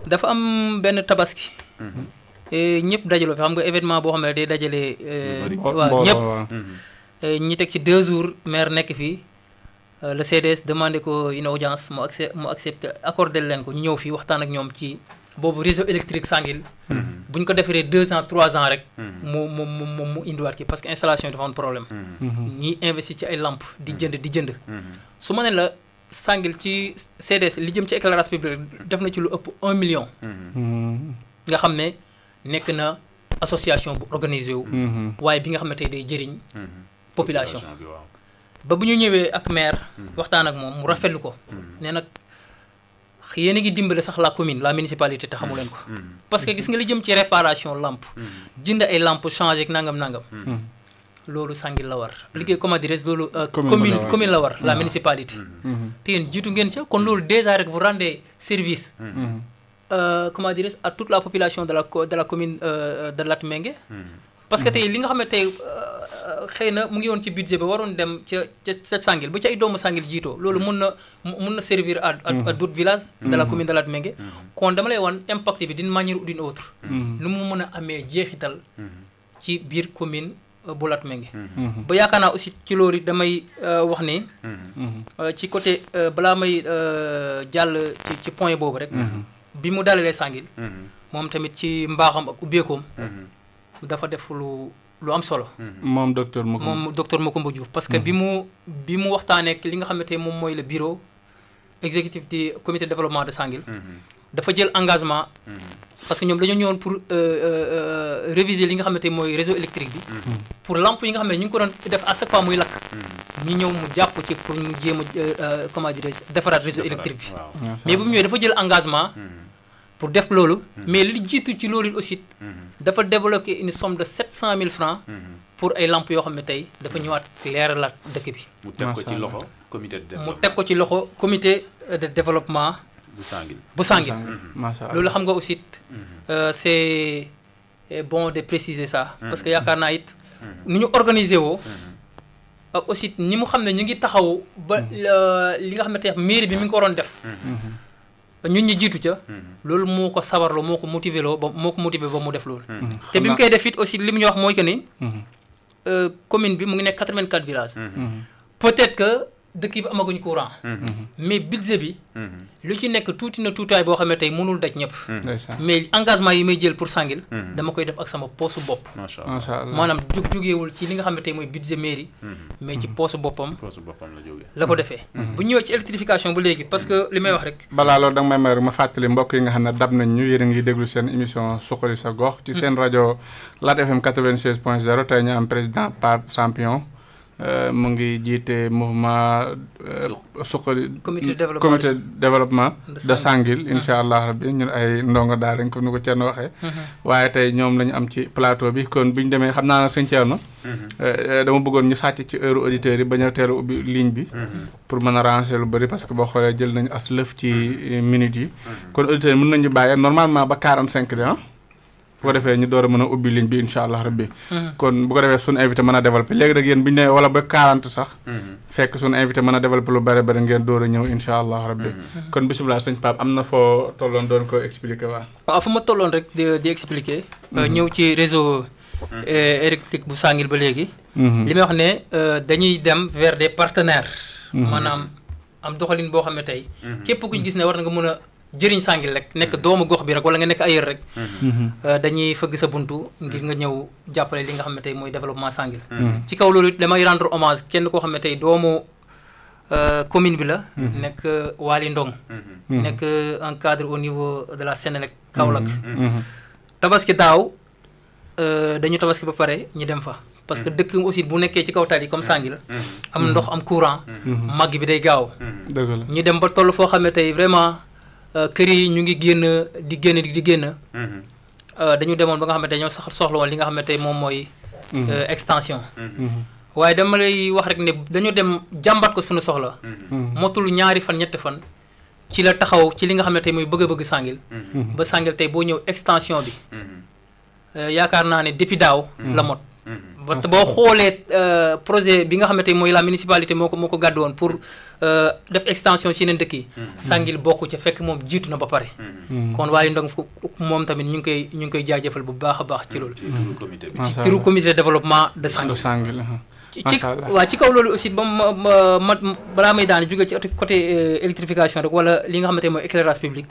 dafa am benn tabaski ñëpp dajaloo fi xam nga événement boo xam ne day dajale waaw ñëpp ñi teg ci 2 jours maire nekk fii le CDS demandé ko une audience mu accepté accordé leen ko ñu ñëw fii waxtaan ak ñoom ci boobu réseau électrique Sanguil bu ñu ko defaree 2 ans 3 ans rek mu indiwaat ki parce que installation yi dafa am problème ñi investi ci ay lampes di jënd su ma ne la Sanguil ci CDS li jëm ci éclairage public def na ci lu ëpp 1 million nga xam ne nekk na association bu organisé wu waaye bi nga xam ne tey day jëriñ population ba bu ñu ñëwee ak maire waxtaan ak moom mu rafetlu ko ne nag yéen a ngi dimbale sax la commune la municipalité te xamu leen ko parce que gis nga li jëm ci réparation lampe jënd ay lampe changé ak nangam loolu Sanguil la war liggéey comment dirais-je loolu commune la war la municipalité te yéen jiitu ngeen ca kon loolu déjà rek vous rendez service comment dirais-je à toute la population de la commune de Latmingué parce que tey li nga xam ne tey xëy na mu ngi woon ci budget ba waroon dem ca Sanguil ba ci ay doomu Sanguil jiitoo loolu mun na servir à d'autres villages de la commune de Latmingué kon dama lay wan impact bi d'une manière ou d'une autre nu mu mën a amee jeexital ci biir commune bu Latmingué ba yaakaar naa aussi ci loolu damay wax ni ci côté balaa may jàll ci point boobu rek bi mu dalalee Sanguil moom tamit ci mbaaxam ak ubbeekoom dafa def lu am solo moom docteur Macoumba Diouf parce que bi mu waxtaanee li nga xamante moom mooy le bureau exécutif du comité de développement de Sanguil dafa jël engagement parce que ñoom dañoo ñëwoon pour réviser li nga xamante mooy réseau électrique bi pour lampe yi nga xam ne ñu ngi ko doon def à chaque fois muy lakk ñu ñëw mu jàpp ci pour ñu jéem a comment dirais-je defaraat réseau électrique bi mais bu mu ñëwee dafa jël engagement pour def loolu mais li jiitu ci loolu aussi dafa débloqué une somme de 700 000 francs pour ay lampes yoo xam ne tey dafa ñëwaat leeralaat dëkk bi mu teg ko ci loxo comité de développement bu Sanguil loolu xam nga aussi c'est bon de préciser ça parce que yaakaar naa it ni ñu organiser woo ak aussi ni mu xam ne ñu ngi taxaw ba li nga xam ne tey mairie bi mi ngi ko waroon def ñun ñi jiitu ca loolu moo ko sawarloo moo ko motivé ba mu def loolu te bi mu koy def it aussi li mu ñu wax mooy que ni commune bi mu ngi nekk 84 villages peut-être que dëkk yi amaguñ courant mais budget bi lu ci nekk tuuti na tuutaay boo xam ne tey mënul daj ñëpp mais engagement yi may jël pour Sanguil dama koy def ak sama poosu bopp maanaam jógeewul ci li nga xam ne tey mooy budget mairie mais ci poosu boppam la ko defee bu ñëwee ci électrification ba léegi parce que li may wax rek balaa loolu da nga may may rek ma fàttali mbokk yi nga xam ne dab nañ ñu yéen a ngi déglu seen émission Suxali sa gox ci seen rajo Lat FM 96.0 tey ñu am président Pape Champion mu ngi jiite mouvement suqali comité développement de Sanguil incha allah rabbi ñun ay ndongo daal dañ ko nu ko Thierno waxee waaye tey ñoom la ñu am ci plateau bi kon bu ñu demee xam naa nag sëñ Thierno dama bëggoon ñu sàcc ci heure auditeurs yi bañ a teel a ubbi ligne bi pour mën a ranger lu bëri parce que boo xoolee jël nañu as lëf ci minutes yi kon auditeurs yi mën nañu bàyyee normalement ba 45 de bu ko defee ñu door a mën a ubbi ligne bi incha allah rabbi kon bu ko defee suñu invité mën a développé léegi nag yéen bu ñu nee wala ba 40 sax fekk suñu invité mën a développé lu bëri bëri ngeen door a ñëw incha allah rabbi kon bisimilah sëñ Pape am na foo tolloon doon ko expliqué waaw fu ma tolloon rek di expliqué ñëw ci réseau électrique bu Sanguil ba léegi li may wax ne dañuy dem vers des partenaires maanaam am doxalin boo xam ne tey képp kuñ gis ne war na nga mën a jëriñ Sàngil rek nekk doomu gox bi rek wala nga nekk ailleurs rek dañuy fëgg sa buntu ngir nga ñëw jàppale li nga xam ne tey mooy développement Sàngil ci kaw loolu damay rendre hommage kenn koo xam ne tey doomu commune bi la nekk Waly Ndong nekk un cadre au niveau de la Sénélec Kaolack tabaski daaw dañu tabaski ba pare ñu dem fa parce que dëkk aussi bu nekkee ci kaw tali comme Sàngil am ndox am courant màgg bi day gaaw ñu dem ba toll foo xam ne tey vraiment kër yi ñu ngi di génn dañu demoon ba nga xam ne dañoo soxla woon li nga xam ne tey moom mooy extension waaye dama lay wax rek ne dañu dem jàmbat ko suñu soxla motul ñaari fan ñetti fan ci la taxaw ci li nga xam ne tey mooy bëgg Sàngil ba Sàngil tey boo ñëw extension bi yaakaar naa ne depuis daaw la mot parce que boo xoolee projet bi nga xam ne tey mooy la municipalité moo ko gàddu woon pour def extension ci yeneen dëkk yi Sàngil bokku ca fekk moom jiitu na ba pare kon Waly Ndong moom tamit ñu ngi koy jaajëfal bu baax a baax ci loolu ci turu comité de développement de Sàngil ci kaw loolu aussi ba ma balaa may daane jóge ci côté électrification rek wala li nga xam ne tey mooy éclairage public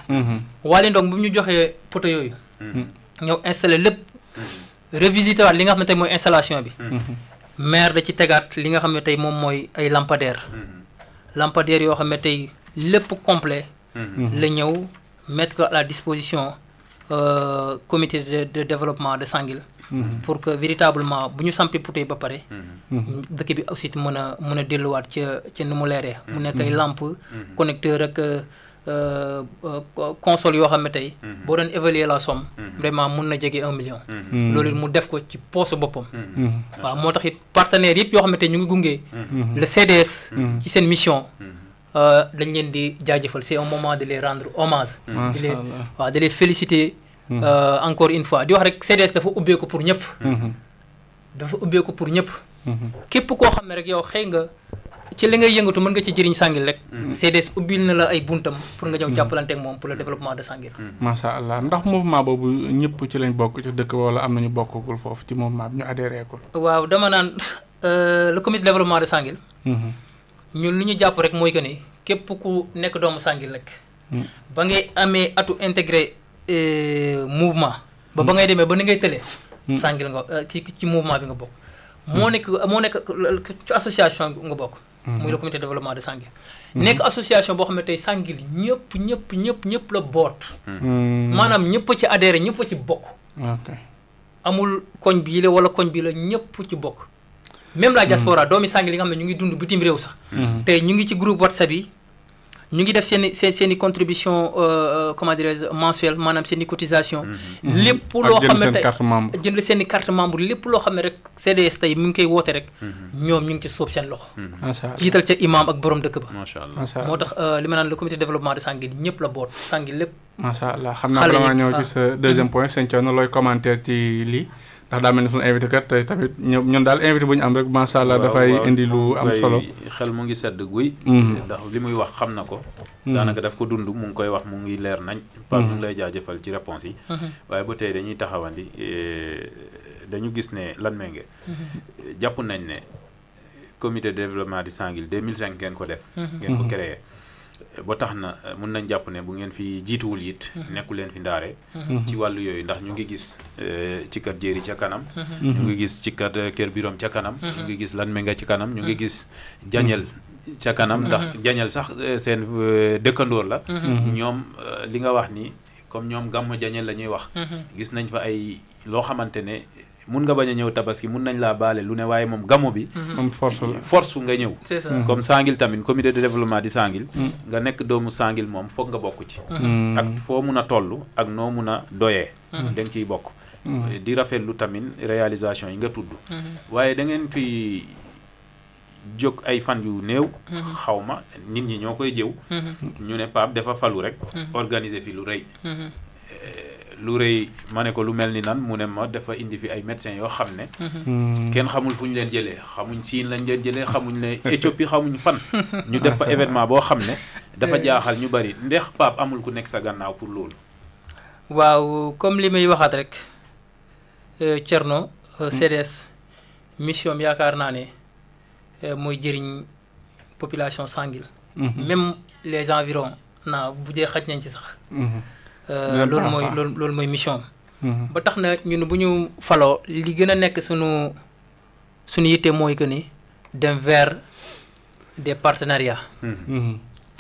Waly Ndong bu ñu joxee poto yooyu ñëw installé lépp revisité waat li nga xam ne tey mooy installation bi maire da ci tegaat li nga xam ne tey moom mooy ay lampadaire yoo xam ne tey lépp complet la ñëw mettre ko à la disposition comité de développement de Sàngil pour que véritablement bu ñu sampi poto yi ba pare dëkk bi aussi mën a delluwaat ca nu mu leeree mu nekk ay lampe connecteur ak console yoo xam ne tey boo doon évaluer la somme vraiment mun na jege 1 million loolu mu def ko ci poche boppam waaw moo tax it partenaires yëpp yoo xam ne tey ñu ngi gunge le CDS ci seen mission dañ leen di jaajëfal c'est un moment de les rendre hommage de les féliciter encore une fois di wax rek CDS dafa ubbeeku pour ñëpp képp koo xam ne rek yow xëy nga ci li ngay yëngatu mën nga ci jëriñ Sàngil rek CDS ubbil na la ay buntam pour nga ñëw jàppalante ak moom pour le développement de Sàngil macha allah ndax mouvement boobu ñëpp ci lañ bokk ci dëkk wala am nañu bokkagul foofu ci mouvement bi ñu adhéré ko waaw dama naan le comité de développement de Sàngil ñun li ñu jàpp rek mooy que ni képp ku nekk doomu Sàngil rek ba ngay amee atu intégré mouvement ba ngay demee ba ni ngay tëlee Sàngil nga ci mouvement bi nga bokk moo nekk ci association nga bokk muy le comité de développement de Sàngil nekk association boo xam ne tey Sàngil ñëpp la boot maanaam ñëpp ci adhéré ñëpp ci bokk amul koñ bii la wala koñ bii la ñëpp ci bokk même la diaspora doomi Sàngil yi nga xam ne ñu ngi dund bitim réew sax tey ñu ngi ci groupe WhatsApp yi ñu ngi def seen i contribution comment dirais-je mensuelle maanaam seen i cotisation lépp loo xam ne tey jënd seen i carte membre lépp loo xam ne rek CDS tey mi ngi koy woote rek ñoom ñu ngi ci sóob seen loxo jiital ca imam ak borom dëkk ba moo tax li ma naan le comité de développement de Sàngil ñëpp la boot Sàngil lépp macha allah xam naa dama ñëw ci sa deuxième point sëñ Thierno looy commentaire ci lii ndax daa mel ni suñu invité kat tey tamit ñun daal invité bu ñu am rek macha allah dafay indi lu am solo xel mu ngi sedd guy ndax li muy wax xam na ko daanaka daf ko dund mu ngi koy wax mu ngi leer nañ Pape ñu ngi lay jaajëfal ci réponse yi waaye ba tey dañuy taxawandi dañu gis ne Latmingué jàpp nañ ne comité de développement de Sàngil 2005 ngeen ko def ngeen ko créé ba tax na mun nañ jàpp ne bu ngeen fi jiituwul it nekku leen fi ndaare ci wàllu yooyu ndax ñu ngi gis ci kër Jéeri ca kanam ñu ngi gis ci kër Birom ca kanam ñu ngi gis Latmingué ci kanam ñu ngi gis Jañel ca kanam ndax Jañel sax seen dëkkandoor la ñoom li nga wax ni comme ñoom gàmmu Jañel la ñuy wax gis nañ fa ay loo xamante ne mun nga bañ a ñëw tabaski mun nañ laa baale lu ne waaye moom gàmmu bi force nga ñëw comme Sàngil tamit comité de développement di Sàngil nga nekk doomu Sàngil moom foog nga bokk ci ak foo mun a toll ak noo mun a doyee da nga ciy bokk di rafetlu tamit réalisation yi nga tudd waaye da ngeen fi jóg ay fan yu néew xawma nit ñi ñoo koy jëw ñu ne Pape dafa falu rek organiser fi lu rëy ma ne ko lu mel ni nan mu ne ma dafa indi fi ay médecins yoo xam ne kenn xamul fu ñu leen jëlee xamuñ Siin lañ leen jëlee xamuñ ne Éthiopie xamuñ fan ñu def fa événement boo xam ne dafa jaaxal ñu bari ndex Pape amul ku nekk sa gannaaw pour loolu waaw comme li may waxaat rek Thierno CDS mission bi yaakaar naa ne mooy jëriñ population Sàngil même les environs naa bu dee xaj nañ ci sax. loolu mooy mission am. ba tax na ñun bu ñu faloo li gën a nekk suñu yitte mooy que ni dem vers des partenariats.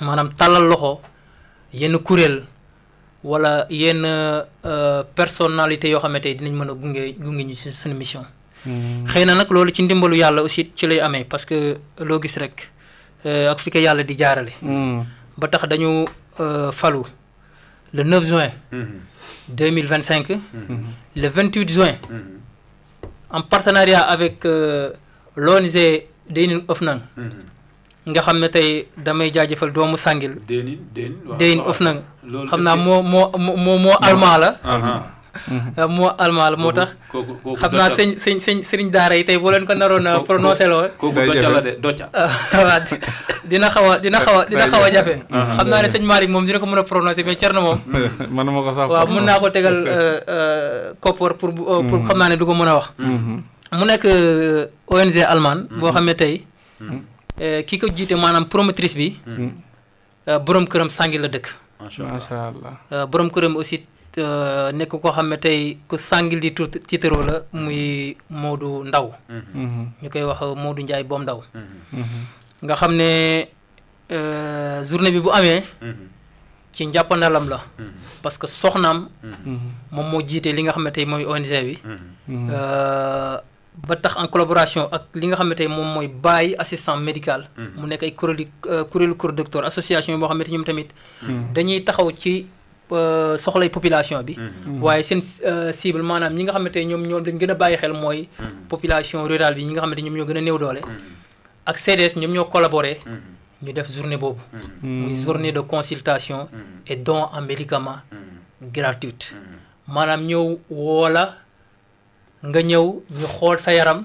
maanaam tàllal loxo yenn kuréel wala yenn personnalité yoo xamante ni dinañ mën a gunge ñu ci suñu mission. xëy na nag loolu ci ndimbalu yàlla aussi ci lay amee parce que loo gis rek ak fi ko yàlla di jaarale. ba tax dañu falu le 9 juin 2025 le 28 juin en partenariat avec l'ONG Deynin Ofnang nga xam ne tey damay jaajëfal doomu Sangil Deynin Ofnang xam naa moo allemand la moo allemand la moo tax xam naa sëriñ daara yi tey boo leen ko naroon a prononcé loo waaw dina xaw a jafe xam naa ne sëñ Malick moom dina ko mën a prononcé mais Thierno moom manuma ko sax waaw mën naa ko tegal koppar pour xam naa ne du ko mën a wax mu nekk ONG allemande boo xam ne tey ki ko jiite maanaam promotrice bi borom këram Sangil la dëkk macha allah borom këram aussi nekk koo xam ne tey ku Sangil di tiitaroo la muy Modou Ndaw ñu koy wax Modou Ndiaye boom Ndaw nga xam ne journée bi bu amee ci njàppandalam la parce que soxnaam moom moo jiite li nga xam ne tey mooy ONG bi ba tax en collaboration ak li nga xam ne tey moom mooy Baye assistant médical mu nekk ay kuréelu kër docteur association boo xam ne ñoom tamit dañuy taxaw ci soxlay population bi waaye seen cible maanaam ñi nga xam ne tey ñoom dañ gën a bàyyi xel mooy population rurale bi ñi nga xam ne ñoom ñoo gën a néew doole ak CDS ñoom ñoo collaboré ñu def journée boobu muy journée de consultation et don en médicaments gratuite maanaam ñëw woola nga ñëw ñu xool sa yaram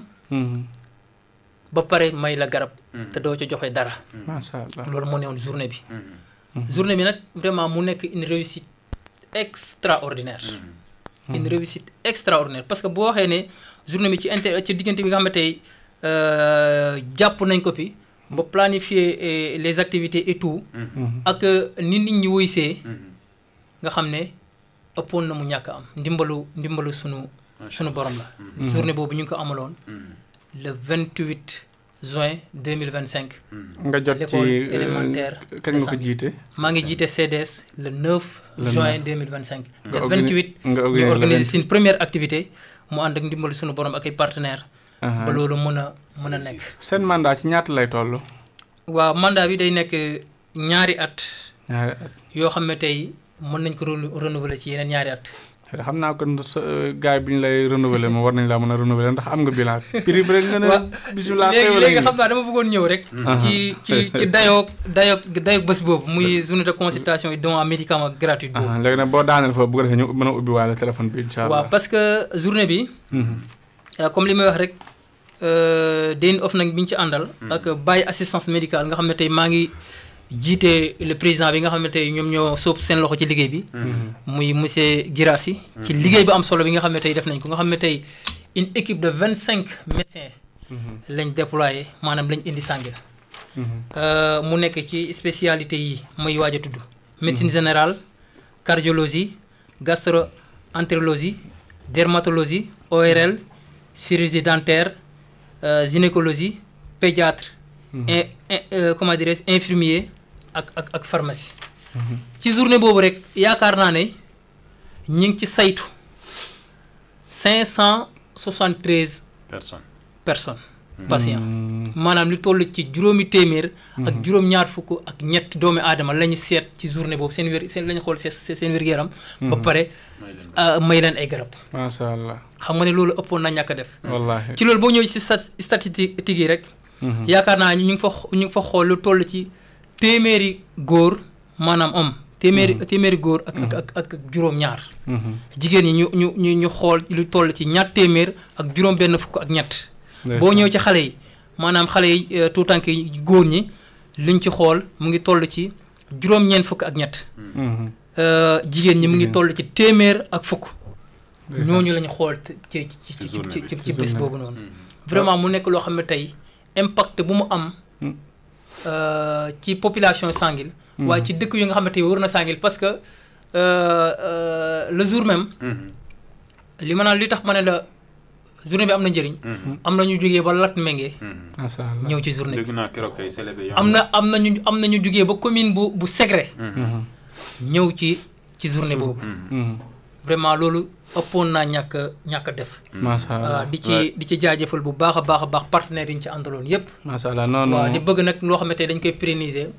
ba pare may la garab te doo ca joxe dara macha allah loolu moo newoon journée bi journée bi nag vraiment mu nekk une réussite extraordinaire une réussite extraordinaire parce que boo waxee ne journée bi ci diggante bi nga xam ne tey jàpp nañ ko fi ba planifier les activités et tout ak nit ñi wuysee nga xam ne ëppoon na mu ñàkk am ndimbalu sunu borom la journée boobu ñu ngi ko amaloon le 28 juin 2025 nga jot ci l'école élémentaire kañ nga ko jiite maa ngi jiite CDS le 9 juin 2025 le 28 ñu organiser seen première activité mu ànd ak ndimbalu sunu borom ak ay partenaires ba loolu mën a nekk seen mandat ci ñaata lay toll waaw mandat bi day nekk ñaari at yoo xam ne tey mën nañ ko renouveler ci yeneen ñaari at xam naa kon gars yi bi ñu lay renouveler moom war nañ laa mën a renouveler ndax am nga bilan prix bi rek nga ne bisimilah léegi xam naa dama bëggoon ñëw rek ci dayoog bés boobu muy journée de consultation et don en médicaments gratuit boobu léegi nag boo daaneel foofu bu ko defee ñu mën a ubbi waale téléphone bi incha allah waaw parce que journée bi comme li may wax rek Deynin Ofnang bi ñu ci àndal ak Baye assistance médicale nga xam ne tey maa ngi jiite le président bi nga xam ne tey ñoom ñoo sóob seen loxo ci liggéey bi muy monsieur Girassi ci liggéey bu am solo bi nga xam ne tey def nañ ko nga xam ne tey une équipe de 25 médecins lañ déployé maanaam lañ indi Sangil mu nekk ci spécialité yi muy waaj a tudd médecine générale cardiologie gastro-entérologie dermatologie ORL chirurgie dentaire gynécologie pédiatre comment dirais-je infirmier ak pharmacie ci journée boobu rek yaakaar naa ne ñu ngi ci saytu 573 personnes patients maanaam li toll ci juróomi téeméer ak juróom-ñaar fukk ak ñett doomi aadama la ñu seet ci journée boobu seen la ñu xool seen wér-gu-yaram ba pare may leen ay garab macha allah xam nga ne loolu ëppoon na ñàkk a def wallaahi ci loolu boo ñëw ci statistique yi rek yaakaar naa ñu ngi fa xool lu toll ci téeméeri góor maanaam homme téeméeri góor ak juróom-ñaar jigéen ñi ñu xool lu toll ci ñaar téeméer ak juróom-benn fukk ak ñett boo ñëw ci xale yi maanaam xale yi tuutànk yi góor ñi liñ ci xool mu ngi toll ci juróom-ñeent fukk ak ñett jigéen ñi mu ngi toll ci téeméer ak fukk ñooñu lañu xool ci bis boobu noonu vraiment mu nekk loo xam ne tey impact bu mu am ci population Sanguil waaye ci dëkk yu nga xamante ne wër na Sanguil parce que le jour même li ma naan li tax ma ne la journée bi am na njëriñ am na ñu jógee ba Latmingué ñëw ci journée bi am na ñu jógee ba commune bu Ségré ñëw ci journée boobu vraiment loolu ëppoon naa ñàkk a def di ci jaajëfal bu baax a baax partenaires yi ñu ci àndaloon yëpp macha allah non non waaw di bëgg nag loo xamante dañ koy pérenniser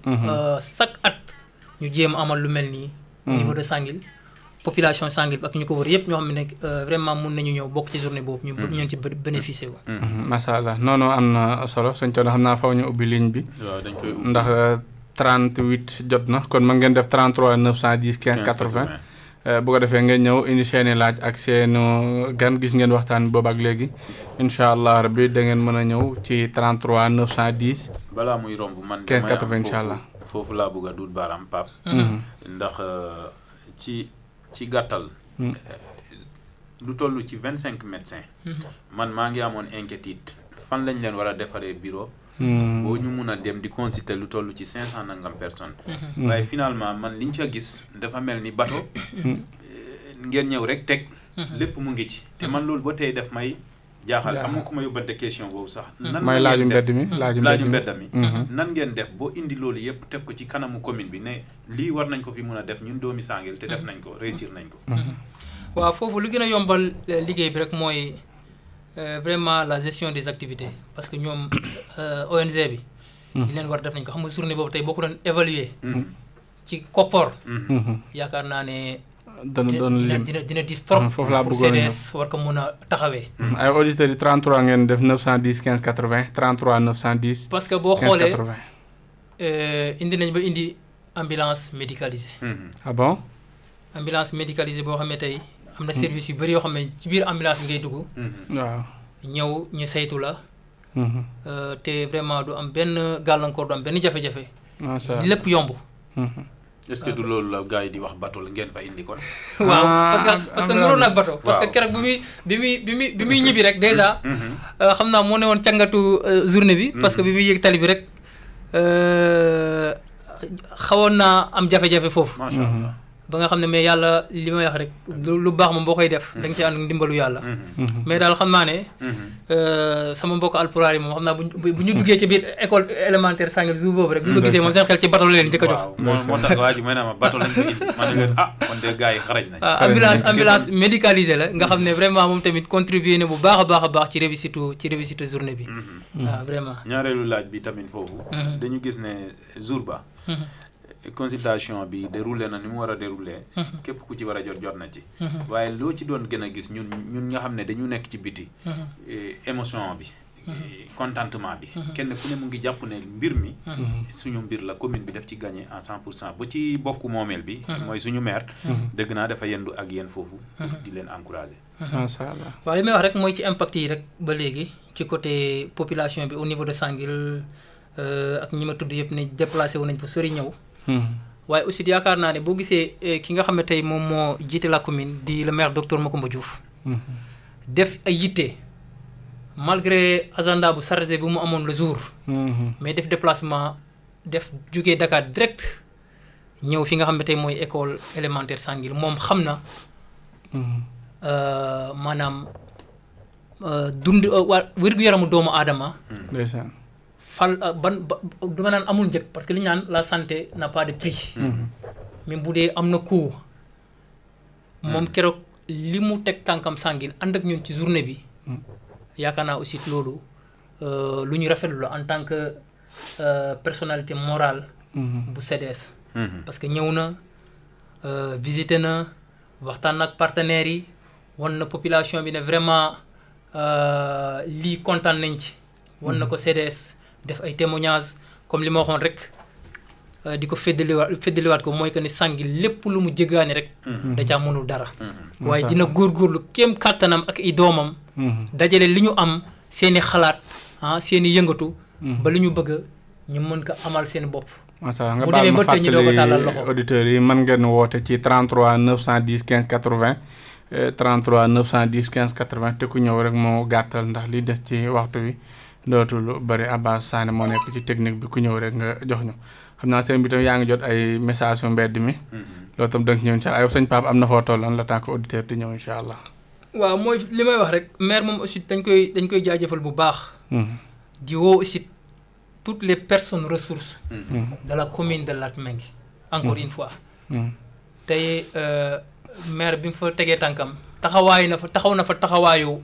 chaque at ñu jéem amal lu mel nii au niveau de Sanguil population Sanguil ak ñu ko wër yëpp ñoo xam ne vraiment mun nañu ñëw bokk ci journée boobu ñu ci bénéficier wu macha allah non non am na solo sëñ Thierno xam naa faw ñu ubbi ligne bi ndax 38 jot na kon mën ngeen def 33 910 15 80 bu ko defee ngeen ñëw indi seeni laaj ak seenu gan gis ngeen waxtaan boobu ak léegi incha allah rabbi da ngeen mën a ñëw ci 33 910. balaa muy romb man 15 80 incha allah foofu laa bëgg a duut baaraam Pape. ndax ci gàttal. lu toll ci 25 médecins. man maa ngi amoon inquiétude fan lañ leen war a defaree bureau. boo ñu mun a dem di consulter lu toll ci 500 nangam personnes. waaye finalement man liñ ca gis dafa mel ni bateau. ngeen ñëw rek teg. lépp mu ngi ci te man loolu ba tey def may jaaxal am na ku ma yóbbante question boobu sax. nan may laaju mbedd mi laaju mbedd mi. nan ngeen def boo indi loolu yëpp teg ko ci kanamu commune bi ne lii war nañ ko fi mun a def ñun doomi Sanguil te def nañ ko réussir nañ ko. waaw foofu lu gën a yombal liggéey bi rek mooy. Vraiment la gestion des activités parce que ñoom ONG bi. li leen war def nañ ko xam nga journée boobu tey boo ko doon évaluer. ci koppor. yaakaar naa ne. dina dis trop. foofu laa pour bëggoon CDS war ko mun a taxawee. ay auditeurs yi 33 ngeen def 910 15 80 33 910. parce que boo xoolee indi nañ ba indi ambulance médicalisée. ah bon. ambulance médicalisée boo xam ne tey. am na service yu bëri yoo xam ne ci biir ambulance bi ngay dugg. waaw ñëw ñu saytu la. te vraiment du am benn gàllankoor du am benn jafe-jafe. macha allah lépp yomb. est-ce que du loolu la gars yi di wax bateau la ngeen fa indi kon. waaw parce que nuróo nag bateau. parce que keroog bi muy ñibbi rek déjà. xam naa moo ne woon càngatu journée bi. parce que bi muy yëg tali bi rek xawoon naa am jafe-jafe foofu. macha allah. ba nga xam ne mais yàlla li may wax rek lu baax moom boo koy def da nga ci ànd ndimbalu yàlla mais daal xam naa ne sama mbokk alpulaar yi moom xam naa bu ñu duggee ci biir école élémentaire Sanguil jour boobu rek bu ñu ko gisee moom seen xel ci bateau la leen njëkk a jox moo tax waa ji may naa ma bateau lañ ko indi ma ne leen kon de gars yi xarañ nañ ambulance médicalisée la nga xam ne vraiment moom tamit contribué na bu baax a baax ci réussite journée bi waaw vraiment ñaareelu laaj bi tamit foofu dañu gis ne jour ba consultation bi déroulé na ni mu war a déroulé képp ku ci war a jot na ci waaye loo ci doon gën a gis ñun nga xam ne dañu nekk ci biti émotion bi contentement bi kenn ku ne mu ngi jàpp ne mbir mi suñu mbir la commune bi def ci gagné à 100% ba ci bokku moomeel bi mooy suñu maire dëgg naa dafa yendu ak yéen foofu pour di leen encourager macha allah waaw li may wax rek mooy ci impact yi rek ba léegi ci côté population bi au niveau de Sanguil ak ñi ma tudd yëpp ne déplacé wu nañ fa sori ñëw waaye aussi yaakaar naa ne boo gisee ki nga xam ne tey moom moo jiite la commune di le maire docteur Macoumba Diouf def ay yitte malgré agenda bu chargé bu mu amoon le jour mais def déplacement def jugee Dakar direct ñëw fi nga xam ne tey mooy école élémentaire Sanguil moom xam na maanaam dund wér-gu-yaramu doomu aadama du ma naan amul njëg parce que li ñu naan la santé n'a pas de prix même bu dee am na coût moom keroog li mu teg tànkam Sanguil ànd ak ñun ci journée bi yaakaar naa aussi loolu lu ñu rafetlu la en tant que personnalité morale bu CDS parce que ñëw na visité na waxtaan ak partenaires yi wan na population bi ne vraiment lii kontaan nañ ci wan na ko CDS def ay témoignages comme li ma waxoon rek di ko feddaliwaat ko mooy que ni Sanguil lépp lu mu jéggaane rek da caa mënul dara waaye dina góorgóorlu kéem kàttanam ak i doomam dajale li ñu am seeni xalaat seeni yëngatu ba li ñu bëgg ñu mën ko amal seen bopp macha allah nga baal ma fàttali auditeurs yi mën ngeen woote ci 33 910 15 80 33 910 15 80 te ku ñëw rek moo gàttal ndax li des ci waxtu wi dootul bëri. Abbas Sané moo nekk ci technique bi ku ñëw rek nga jox ñu xam naa seen bi tam yaa ngi jot ay message yu mbedd mi loolu tam da nga ci ñëw incha allah yow sëñ Pape am na foo tolloon la tant que auditeur di ñëw incha allah. waaw mooy li may wax rek maire moom aussi dañ koy jaajëfal bu baax. di woo aussi toutes les personnes ressources. de la commune de Latmingué. encore une fois. tey maire bi mu fa tegee tànkam taxaw na fa taxawaayu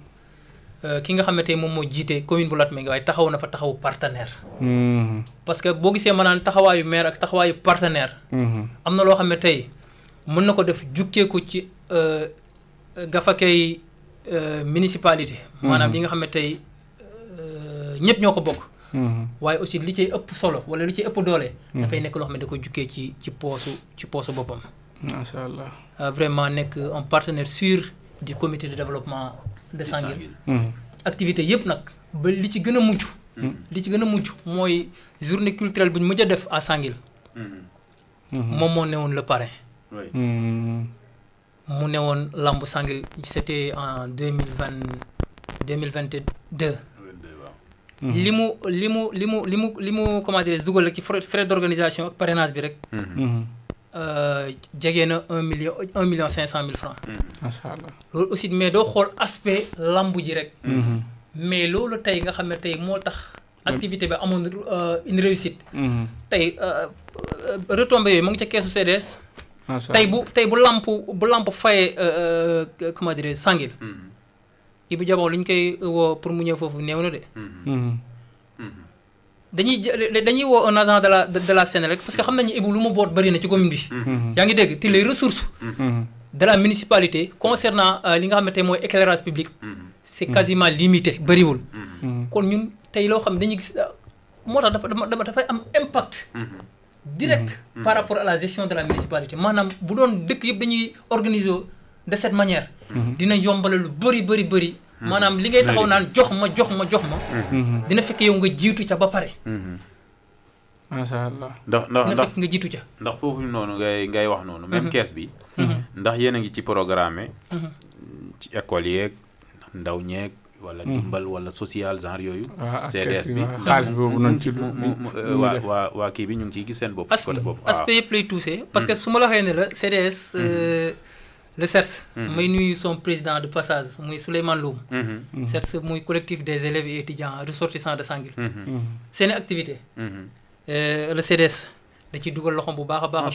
ki nga xam ne tey moom moo jiite commune bu Latmingué waaye taxaw na fa taxawu partenaire. parce que boo gisee ma naan taxawaayu maire ak taxawaayu partenaire. am na loo xam ne tey mën na ko def jukkee ko ci gafakay municipalité. maanaam li nga xam ne tey ñëpp ñoo ko bokk. waaye aussi li ciy ëpp solo wala li ciy ëpp doole. dafay nekk loo xam ne da koy jukkee ci poosu boppam. macha allah. vraiment nekk un partenaire sûr du comité de développement de Sanguil. activité yëpp nag ba li ci gën a mujj. li ci gën a mujj mooy journée culturelle bu ñu mujj a def à Sanguil. moom moo newoon le parrain. mu newoon lambu Sanguil c'était en 2022. li mu comment dirais-je dugal ci frais d'organisation ak parrainage bi rek. jege na 1,5 million francs. macha allah loolu aussi mais doo xool aspect lambu ji rek. mais loolu tey nga xam ne tey moo tax activité bi amoon une réussite. tey retombées yooyu mu ngi ca keesu CDS. tey bu lamp fayee comment dirais-je Sanguil. Ibou Diabon li ñu koy woo pour mu ñëw foofu néew na de. dañuy woo un agent de la Sénélec parce que xam nañu Ibou lu mu boot bëri na ci commune bi. yaa ngi dégg te les ressources. de la municipalité concernant li nga xam ne tey mooy éclairage public. c'est quasiment limité bëriwul. kon ñun tey loo xam ne dañuy gis moo tax dafay am impact. direct par rapport à la gestion de la municipalité maanaam bu doon dëkk yëpp dañuy organiser de cette manière. dina yombale lu bëri. maanaam li ngay taxaw naan jox ma. dina fekk yow nga jiitu ca ba pare. macha allah. dina fekk nga jiitu ca. ndax foofu noonu ngay wax noonu. même kees bi. ndax yéen a ngi ci programme ci école yeeg ndaw ñeeg. wala dimbal wala social genre yooyu. CDS bi xaalis boobu noonu ci waa kii bi ñu ngi ciy gis seen bopp. côté boobu aspect yëpp lay touché. parce que su ma la waxee ne la CDS. le CERS. may nuyu son président de passage muy Souleymane Loum. CERS muy collectif des élèves et étudiants ressortissants de Sanguil. seen activité. le CDS da ciy dugal loxoom bu baax a baax.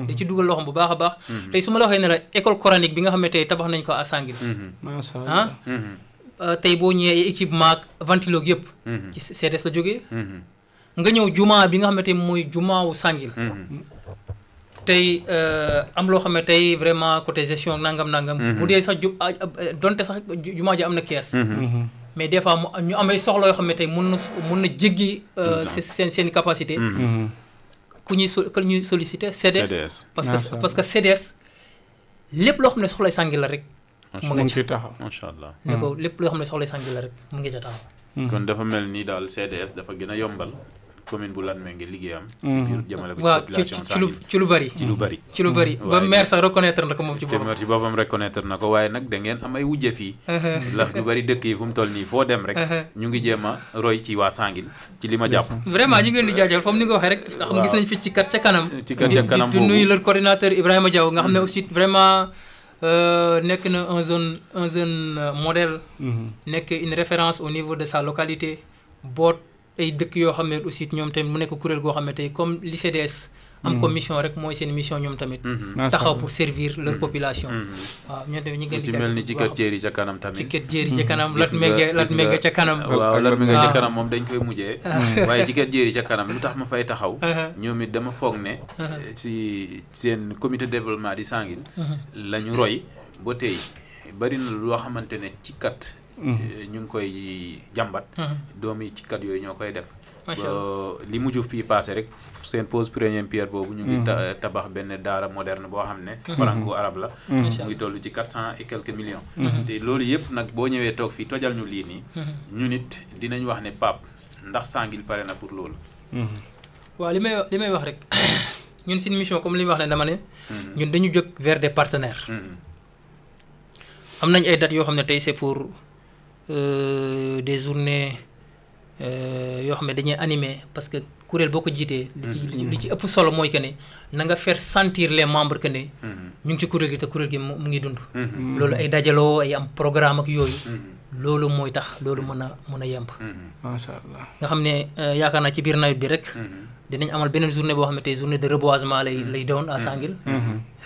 da ciy dugal loxoom bu baax a baax. tey su ma la waxee ne la école coranique bi nga xam ne tey tabax nañ ko à Sanguil. macha allah tey boo ñëwee équipement ak ventilo yëpp. ci CDS la jógee. nga ñëw jumaa bi nga xam ne tey mooy jumaa wu Sanguil. tey am loo xam ne tey vraiment côté gestion nangam. bu dee sax donte sax jumaa ji am na kees. mais des fois ñu amay soxla yoo xam ne tey mun na jéggi seen capacité. ku ñuy solliciter CDS. parce que CDS lépp loo xam ne soxlay Sanguil la rek. mu ngi ci taxaw macha allah. ne ko lépp loo xam ne soxlay Sanguil la rek mu ngi ca taxaw. kon dafa mel ni daal CDS dafa gën a yombal commune bu Latmingué liggéeyam. ci biir jëmale ko ci population Sanguil ci lu bari. ci lu bari ba maire sax reconnaître na ko moom ci boppam. maire ci boppam reconnaître na ko waaye nag da ngeen am ay wujje fii. ndax lu bari dëkk yi fu mu toll nii foo dem rek. ñu ngi jéem a roy ci waa Sanguil ci li ma jàpp. vraiment ñu ngi leen di jaajëfal comme ni nga waxee rek. nga xam gis nañ fi ci kat ca kanam. ci kat ca kanam boobu di nuyu leur coordinateur Ibrahima Diaw nga xam ne aussi vraiment. nekk na un jeune modèle. nekk une référence au niveau de sa localité. boot ay dëkk yoo xam ne aussi ñoom tamit mu nekk kuréel goo xam ne tey comme li CDS. am comme mission rek mooy seen mission ñoom tamit. taxaw pour servir leur population. waaw ñoom tamit ñu ngi leen di ci mel ni ci kër Jéeri ca kanam tamit. ci kër Jéeri ca kanam Latmingué ca kanam. waaw Latmingué ca kanam moom dañ koy mujjee. waaye ci kër Jéeri ca kanam lu tax ma fay taxaw. ñoom it dama foog ne. ci seen comité de développement di Sanguil. la ñu roy ba tey bari na loo xamante ne ci kat. ñu ngi koy jàmbat. doom yi ci kat yooyu ñoo koy def. li mujj fii passé rek seen pose première pierre boobu. ñu ngi tabax benn daara moderne boo xam ne. franco arabe la. mu ngi toll ci 400 et quelques millions. te loolu yëpp nag boo ñëwee toog fii tojal ñu lii nii. ñu nit dinañ wax ne Pape ndax Sanguil pare na pour loolu. waaw li may wax rek ñun suñu mission comme li may wax ne dama ne. ñun dañu jóg vers des partenaires. am nañ ay dates yoo xam ne tey c'est pour des journées yoo xam ne dañuy animer parce que kuréel boo ko jiitee li ci ëpp solo mooy que ne na nga faire sentir les membres que ne ñu ngi ci kuréel gi te kuréel gi mu ngi dund loolu ay dajaloo ay am programme ak yooyu loolu mooy tax loolu mën a yemb macha allah nga xam ne yaakaar naa ci biir nawet bi rek dinañ amal beneen journée boo xam ne tey journée de reboisement lay doon à Sanguil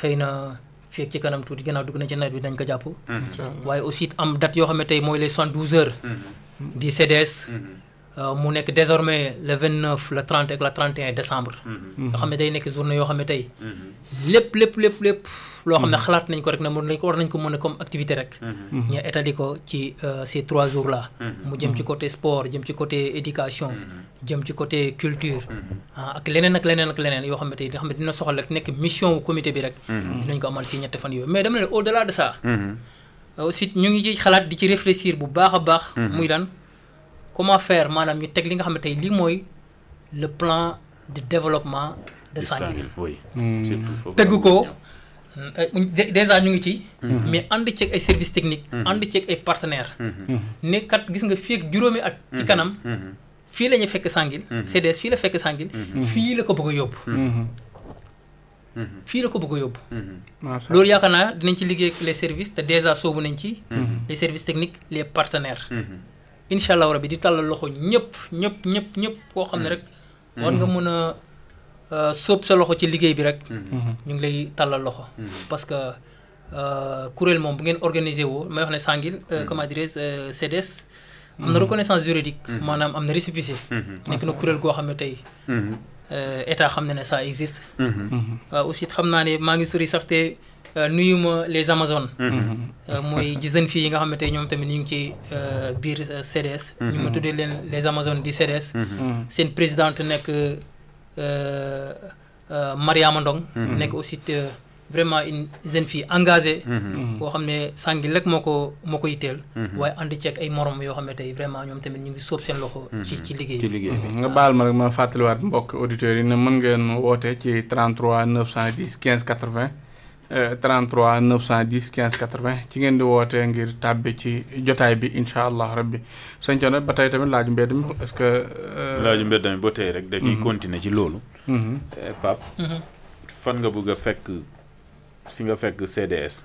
xëy na fii ci kanam tuuti gannaaw dugg na ci nawet bi dañ ko jàpp waaye aussi am date yoo xam ne tey mooy les 72 heures du CDS mu nekk désormais le 29 le 30 ak le 31 décembre nga xam ne day nekk journée yoo xam ne tey lépp loo xam ne xalaat nañ ko rek ne war nañ ko mën a comme activité rek ñu étali ko ci ces 3 jours là mu jëm ci côté sport jëm ci côté éducation jëm ci côté culture ak leneen yoo xam ne tey nga xam ne dina soxal rek nekk mission wu comité bi rek dinañ ko amal si ñetti fan yooyu mais dama ne au delà de ça aussi ñu ngi ci xalaat di ci réfléchir bu baax a baax muy daan comment faire maanaam ñu teg li nga xam ne tey lii mooy le plan de développement de Sanguil tëgg ko déjà ñu ngi ci mais ànd ceeg ay services techniques ànd ceeg ay partenaires ne kat gis nga fii ak juróomi at ci kanam fii la ñu fekk Sanguil CDS fii la fekk Sanguil fii la ko bëgg a yóbbu loolu yaakaar naa dinañ ci liggéey ak les services te déjà soobu nañ ci les services techniques les partenaires incha allah rabi di tàllal loxo ñëpp koo xam ne rek war nga mën a sóob sa loxo ci liggéey bi rek ñu ngi lay tàllal loxo parce que kuréel moom bu ngeen organisé woo may wax ne Sanguil comment dirais-je CDS am na reconnaissance juridique maanaam am na récépissé nekk na kuréel goo xam ne tey état xam ne ne ça existe aussi xam naa ne maa ngi sori sax te nuyuma les Amazones mooy jeunes filles yi nga xam ne tey ñoom tamit ñu ngi ci biir CDS ñu ma tuddee leen les Amazones du CDS seen présidente nekk Mariama Ndong nekk aussi vraiment une jeune fille engagée boo xam ne Sanguil rek moo ko yitteel waaye ànd ceeg ay morom yoo xam ne tey vraiment ñoom tamit ñu ngi sóob seen loxo ci liggéey bi nga baal ma rek ma fàttaliwaat mbokk auditeurs yi ne mën ngeen woote ci 33 910 15 80 33 910 15 80 ci ngeen di wootee ngir tàbbi ci jotaay bi incha allah rabbi sëñ Thierno ba tey tamit laaju mbedd mi est-ce que laaju mbedd mi ba tey rek dañuy continuer ci loolu Pape fan nga bëgg a fekk fi nga fekk CDS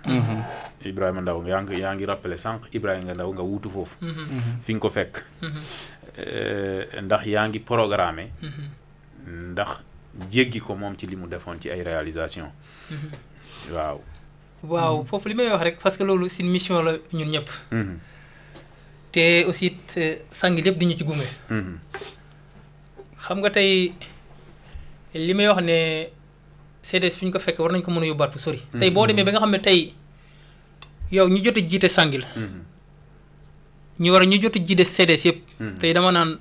Ibrahima Ndaw yaa ngi rappelé sànq Ibrahima Ndaw nga wuutu foofu fi nga ko fekk ndax yaa ngi programmé ndax jéggi ko moom ci li mu defoon ci ay réalisation waaw foofu li may wax rek parce que loolu c'est une mission la ñun ñëpp te aussi Sanguil yëpp di ñu ci gunge xam nga tey li may wax ne CDS fi ñu ko fekk war nañ ko mën a yóbbaat fu sori tey boo demee ba nga xam ne tey yow ñu jot a jiite Sanguil ñu jot a jiite CDS yëpp tey dama naan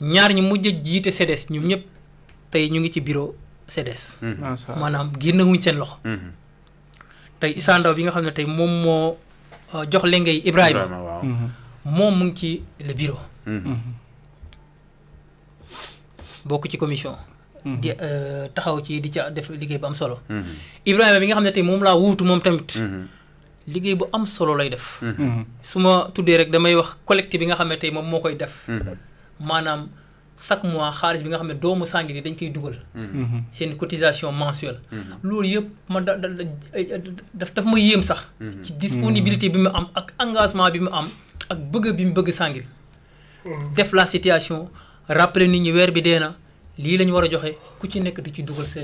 ñaar ñi mujj a jiite CDS ñoom ñëpp tey ñu ngi ci bureau CDS maanaam génn wuñ seen loxo tey Issa Ndaw bi nga xam ne tey moom moo jox lengay Ibrahima moom mu ngi ci le bureau bokk ci commission di taxaw ci di ca def liggéey bu am solo Ibrahima bi nga xam ne tey moom laa wuutu moom tamit liggéey bu am solo lay def su ma tuddee rek damay wax collecte bi nga xam ne tey moom moo koy def maanaam chaque mois xaalis bi nga xam ne doomu Sanguil yi dañ koy dugal seen cotisation mensuelle loolu yëpp ma daf ma yéem sax ci disponibilité bi mu am ak engagement bi mu am ak bëgg bi mu bëgg Sanguil def la situation rappeler nit ñi weer bi dee na lii la ñu war a joxe ku ci nekk di ci dugal sa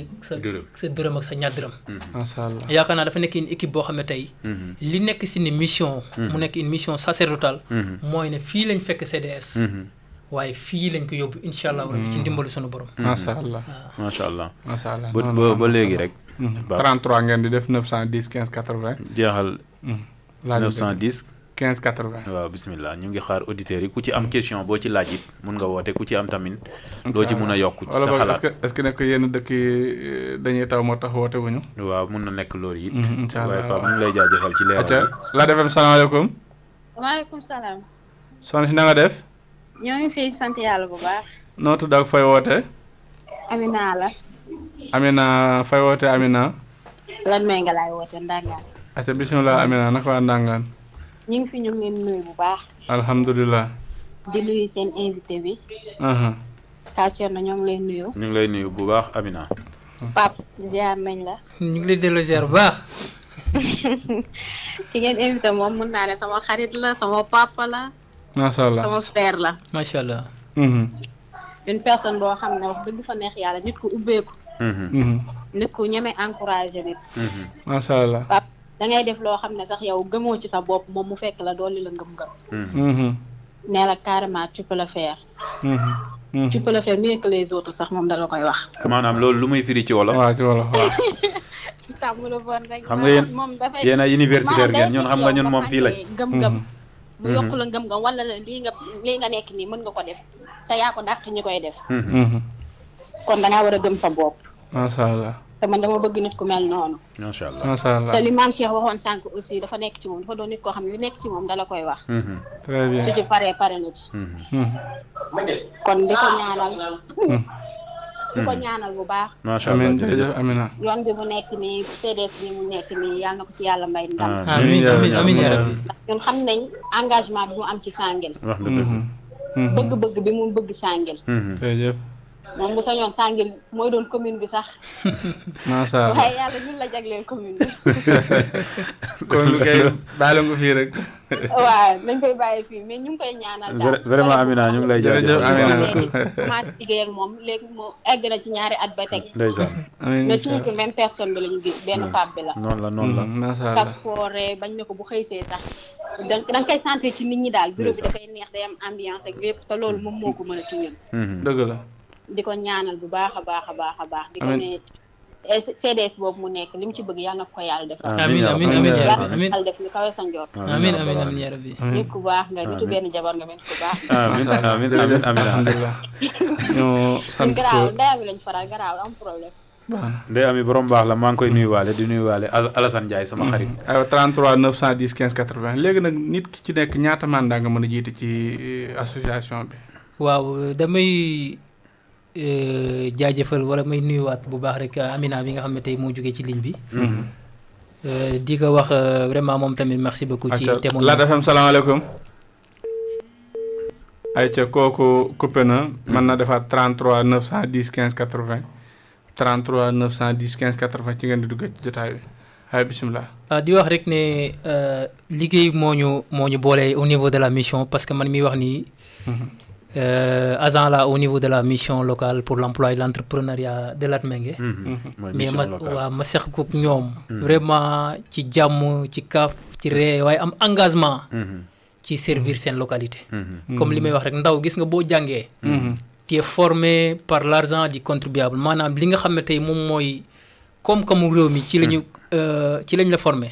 dërëm ak sa ñaar dërëm macha allah yaakaar naa dafa nekk une équipe boo xam ne tey li nekk si ni mission mu nekk une mission sacerdotale mooy ne fii lañ fekk CDS waaye fii lañ ko yóbbu incha allah rabbi ci ndimbalu sunu borom macha allah macha allah ba léegi rek 33 ngeen di def 910 15 80 jeexal 910 15 80 waaw bismillah ñu ngi xaar auditeurs yi ku ci am question boo ci laaj it mun nga woote ku ci am tamit loo ci mun a yokk ci sa xalaat est-ce que nekk yenn dëkk yi dañuy taw moo tax woote wuñu waaw mun na nekk loolu it incha allah waaye Pape ñu ngi lay jaajëfal ci leeral la defem salaamaaleykum waaleykum salaam soxna si na nga def ñoo ngi fi sant yàlla bu baax noo tudd ak fay woote Amina la Amina fay woote Amina lan may nga laay woote Ndangaan aca bismillah Amina naka waa Ndangaan ñu ngi fi ñu ngi leen nuyu bu baax alhamdulilah di nuyu seen invité bi. Kacoor na ñoo ngi lay nuyu. ñu ngi lay nuyu bu baax Amina. Pape ziar nañ la. ñu ngi lay delloo ziar bu baax. ki ngeen invité moom mën naa ne sama xarit la sama papa la. macha allah sama frère la. macha allah. une personne boo xam ne wax dëgg fa neex yàlla nit ku ubbeeku. nit ku ñeme encouragé nit. macha allah. Pape da ngay def loo xam ne sax yow gëmoo ci sa bopp moom mu fekk la dolli la ngëm-ngëm. nee la carrément tu peux le faire. tu peux le faire mieux que les autres sax moom dala koy wax. maanaam loolu lu muy firi ci wolof. waaw ci wolof waaw. tàmbali bon rek. xam nga yéen a universitaire ngeen ñun xam nga ñun moom fii lañ. gëm-gëm. mu yokk la ngëm-ngëm wala lii nga nekk nii mën nga ko def te yaa ko dàq ñi koy def. kon da ngaa war a gëm sa bopp. macha allah. te man dama bëgg nit ku mel noonu. macha allah macha allah. te li maam Cheikh waxoon sànq aussi dafa nekk ci moom dafa doon nit koo xam ne li nekk ci moom dala koy wax. très bien su ci pare na ci. kon di ko ñaanal. di ko ñaanal bu baax. macha allah amiin jërëjëf Amina. yoon bi mu nekk nii CDS bi mu nekk nii yàlla na ko ci yàlla may ndam. amiin amiin amiin yaa rabbi. ndax ñun xam nañ engagement bi mu am ci Sàngil. wax nga dëgg. bëgg-bëgg bi mu bëgg Sàngil. jërëjëf. moom bu sañoon Sàngil mooy doon commune bi sax. macha allah waaye yàlla ñun la jagleel commune bi. kon lu koy baale nga fii rek. waaw nañ koy bàyyi fii mais ñu ngi koy ñaanal daal. vraiment Amina ñu ngi lay jërëjëf Amina. commencé liggéey ak moom léegi mu egg na ci ñaari at ba teg. ndeysaan. mais toujours même personne bi la ñu gis benn Pape bi la. noonu la. macha allah. foore bañ na ko bu xëysee sax. donc da nga koy sentir ci nit ñi daal bureau bi dafay neex day am ambiance ak lépp te loolu moom moo ko mën a ci ñun. dëgg la. di ko ñaanal bu baax a baax a baax a baax. di ko ne CDS boobu mu nekk li mu ci bëgg yàlla na ko yàlla defal. amiin amiin amiin yaa rabbi. yàlla def lu kawe sa njort. amiin amiin amiin yaa rabbi. nit ku baax nga nitu benn jabar nga nit ku baax. amiin amiin Amina. alhamdulilah. ñu sant ko garaaw ndeyam lañ faral garaaw am problème. ndey ami borom baax la maa ngi koy nuyuwaale di nuyuwaale Alassane Ndiaye sama xarit. aywa 33 910 15 80 léegi nag nit ki ci nekk ñaata mandat nga mën a jiite ci association bi. waaw damay jaajëfal wala may nuyuwaat bu baax rek Amina bi nga xam ne tey moo jógee ci ligne bi. di ko wax vraiment moom tamit merci beaucoup. ci témoignage Lat FM salaamaaleykum. ayca kooku coupé na mën na defaat 33 910 15 80 33 910 15 80 ci ngeen di dugg ci jotaay bi ay bisimilah. di wax rek ne liggéey moo ñu boole au niveau de la mission parce que man miy wax nii. agent là au niveau de la mission locale pour l'emploi et l'entrepreneuriat de Latmingué. mais ma seq ko ñoom. vraiment ci jàmm ci kaaf ci ree waaye am engagement. ci servir seen localité. comme li may wax rek ndaw gis nga boo jàngee. tu es formé par l'argent du contribuable maanaam li nga xam ne tey moom mooy koom-koomu réew mi ci lañ la formé.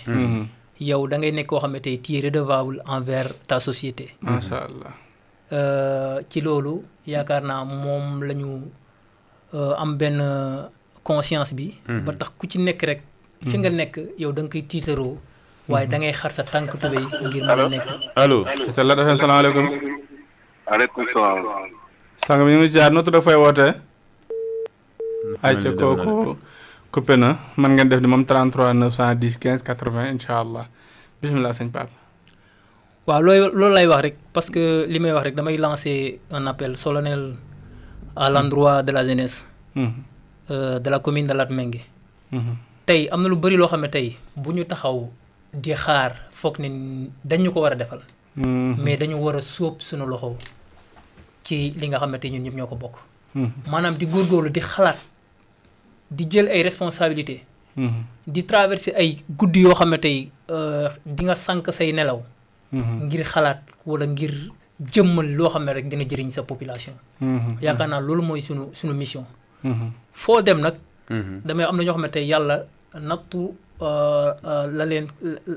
yow da ngay nekk koo xam ne tey tu es redevable envers ta société. macha allah. ci loolu yaakaar naa moom la ñu am benn conscience bi. ba tax ku ci nekk rek. fi nga nekk yow da nga koy tiitaroo. waaye da ngay xar sa tànk tubéy ngir mën a nekk. allo. Lat FM salaamaaleykum. waaleykum salaam. sang bi ñu ngi jaar noo tudd ak fay wootee. ayca kooku coupé na mën ngeen def ni moom 33 910 15 80 incha allah bisimilah sëñ Pape. waaw loolu lay wax rek parce que li may wax rek damay lancer un appel solennel à l'endroit de la jeunesse. De la commune de Latmingué. tey am na lu bëri loo xam ne tey bu ñu taxaw di xaar foog ne dañu ko war a defal. mais dañu war a sóob suñu loxo ci li nga xam ne tey ñun ñëpp ñoo ko bokk. maanaam di góorgóorlu di xalaat di jël ay responsabilités. di traverser ay guddi yoo xam ne tey di nga sànq say nelaw. ngir xalaat wala ngir jëmmal loo xam ne rek dina jëriñ sa population. yaakaar naa loolu mooy sunu mission. foo dem nag. damay am na ñoo xam ne tey yàlla nattu la leen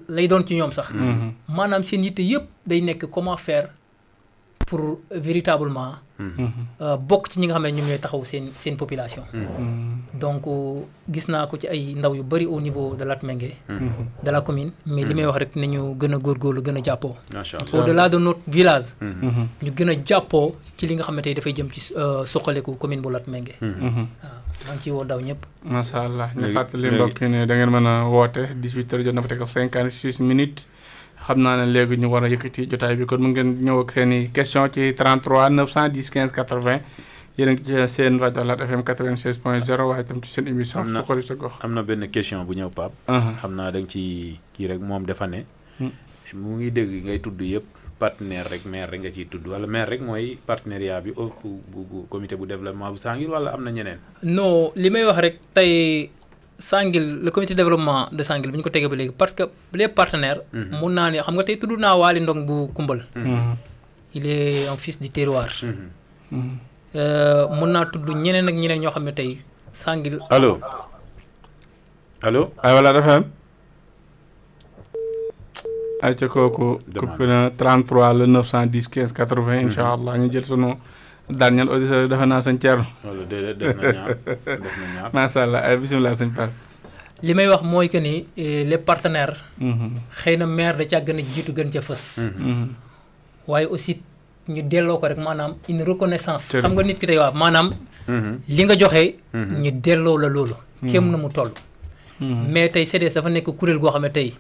lay doon ci ñoom sax. maanaam seen yitte yëpp day nekk comment faire pour véritablement. bokk ci ñi nga xam ne ñoom ñooy taxaw seen population. donc gis naa ko ci ay ndaw yu bëri au niveau de Latmingué. de la commune mais li may wax rek nañu gën a góorgóorlu gën a jàppoo. au-delà de notre village. ñu gën a jàppoo ci li nga xam ne tey dafay jëm ci suqaleku commune bu Latmingué. waaw maa ngi ciy woo daw ñëpp. macha allah ñu fàttali mbokk yi ne da ngeen mën a woote 18h jot na fa teg 56 minutes xam naa ne léegi ñu war a yëkkati jotaay bi kon mu ngeen ñëw ak seen i question ci 33 910 15 80 yéen a ngi ci seen rajo Lat FM 96.0 waaye itam ci seen émission Suxali sa Gox. am na benn question bu ñëw Pape. xam naa da nga ci kii rek moom dafa ne. mu ngi dégg ngay tudd yëpp partenaire rek maire rek nga ciy tudd wala maire rek mooy partenariat bi bu comité bu développement bu Sanguil wala am na ñeneen. non li may wax rek tey Sanguil le comité de développement de Sanguil bi ñu ko tegee ba léegi parce que les partenaires. mun naa ne xam nga tey tudd naa Waly Ndong bu Koumbal. il est un fils du terroir. mun naa tudd ñeneen ak ñeneen ñoo xam ne tey Sanguil. allo ay wala dafa am. ay ca kooku coupé na 33 le 910 15 80 incha allah ñu jël sunu dernier auditeur defe naa sëñ Thierno. wala déedéet def na ñaar macha allah ay bisimilah sëñ Pape. li may wax mooy que ni les partenaires. xëy na maire da caa gën a jiitu gën ca fës. waaye aussi ñu delloo ko rek maanaam une reconnaissance. xam nga nit ki tey waaw maanaam. li nga joxe. ñu delloo la loolu. kéem na mu toll. mais tey CDS dafa nekk kuréel goo xam ne tey.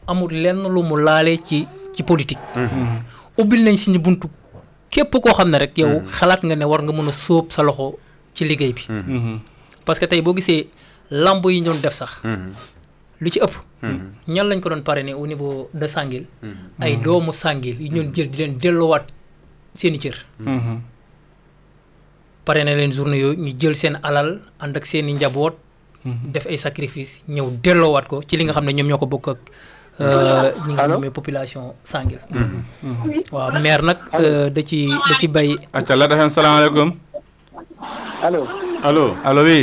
amul lenn lu mu laalee ci politique. ubbil nañ suñu buntu képp koo xam ne rek yow xalaat nga ne war nga mën a sóob sa loxo ci liggéey bi. parce que tey boo gisee lamb yi ñu doon def sax. lu ci ëpp. ñan lañ ko doon parrainé au niveau de Sanguil. ay doomu Sanguil yi ñu doon jël di leen delloowaat seen i cër. parrainé leen journée yooyu ñu jël seen alal ànd ak seen i njaboot. def ay sacrifice ñëw delloowaat ko ci li nga xam ne ñoom ñoo ko bokk ak. ñi nga xam ne population Sanguil. waaw maire nag da ci bay. acca Lat FM salaamaaleykum. allo oui.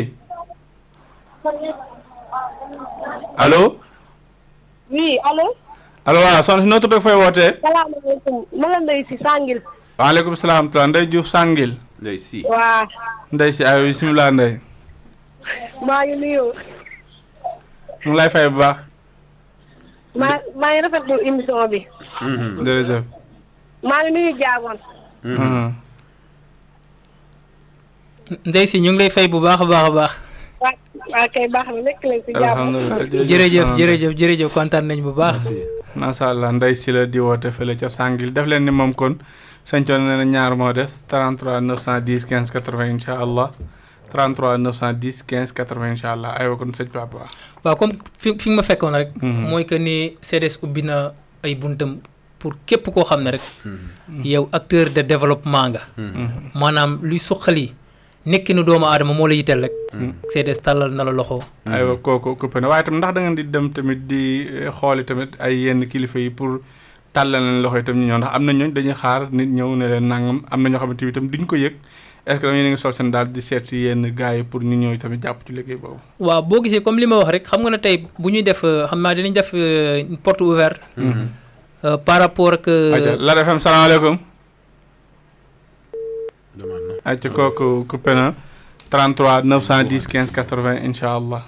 allo. oui allo. allo waaw soxna si noo tudd ak fay wootee. salaamaaleykum ma la Ndeye si Sanguil. waaleykum salaam taala Ndeye Diouf Sanguil. Ndeye si. waaw. Ndeye si aywa bisimilah Ndeye. maa ngi nuyu. mu ngi lay fay bu baax. maa ngi rafetlu émission bi. jërëjëf. maa ngi nuyu Diagoon. Ndeye si ñu ngi lay fay bu baax a baax a baax. waaw kay baax na nekk leen si jàmm. alhamdulilah jërëjëf kontaan nañ bu baax. macha allah Ndeye si la di woote fële ca Sanguil def leen ni moom kon sañcoon na ne ñaar moo des 33 910 15 80 incha allah 33 910 15 80 incha allah aywa kon sëñ Papa. waaw comme fi nga ma fekkoon rek. mooy que ni CDS ubbi na ay buntam pour képp koo xam ne rek. yow acteur de développement nga. maanaam luy suqali. nekkinu doomu aadama moo la yitteel rek. CDS tàllal na la loxo. aywa kooku coupé na waaye tamit ndax da ngeen di dem tamit di xooli tamit ay yenn kilifa yi pour tàllal leen loxo itam ñu ñëw ndax am na ñooñ dañuy xaar nit ñëw ne leen nangam am na ñoo xamante ni itam duñ ko yëg est-ce que yéen a ngi sol seen daal di seet si yenn gars yi pour ñu ñëw tamit jàpp ci liggéey boobu. waaw boo gisee comme li ma wax rek xam nga ne tey bu ñuy def xam naa dinañ def porte ouverte. par rapport ak. Lat FM salaamaaleykum. ay ci kooku coupé na 33 910 15 80 incha allah.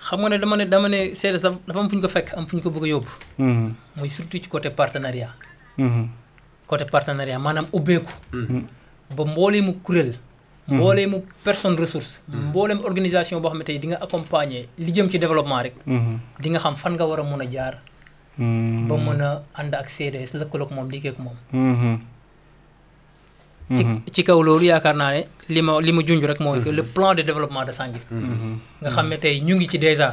xam nga ne dama ne CDS dafa am fu ñu ko fekk am fu ñu ko bëgg a yóbbu. muy surtout ci côté partenariat. côté partenariat maanaam ubbeeku. ba mbooleemu kuréel. mbooleemu personne ressource. mbooleemu organisation boo xam ne tey di nga accompagner li jëm ci développement rek. di nga xam fan nga war a mun a jaar. ba mën a ànd ak CDS lëkkaloog moom liggéey ak moom. ci kaw loolu yaakaar naa ne li ma junj rek mooy que le plan de développement de Sanguil. nga xam ne tey ñu ngi ci déjà.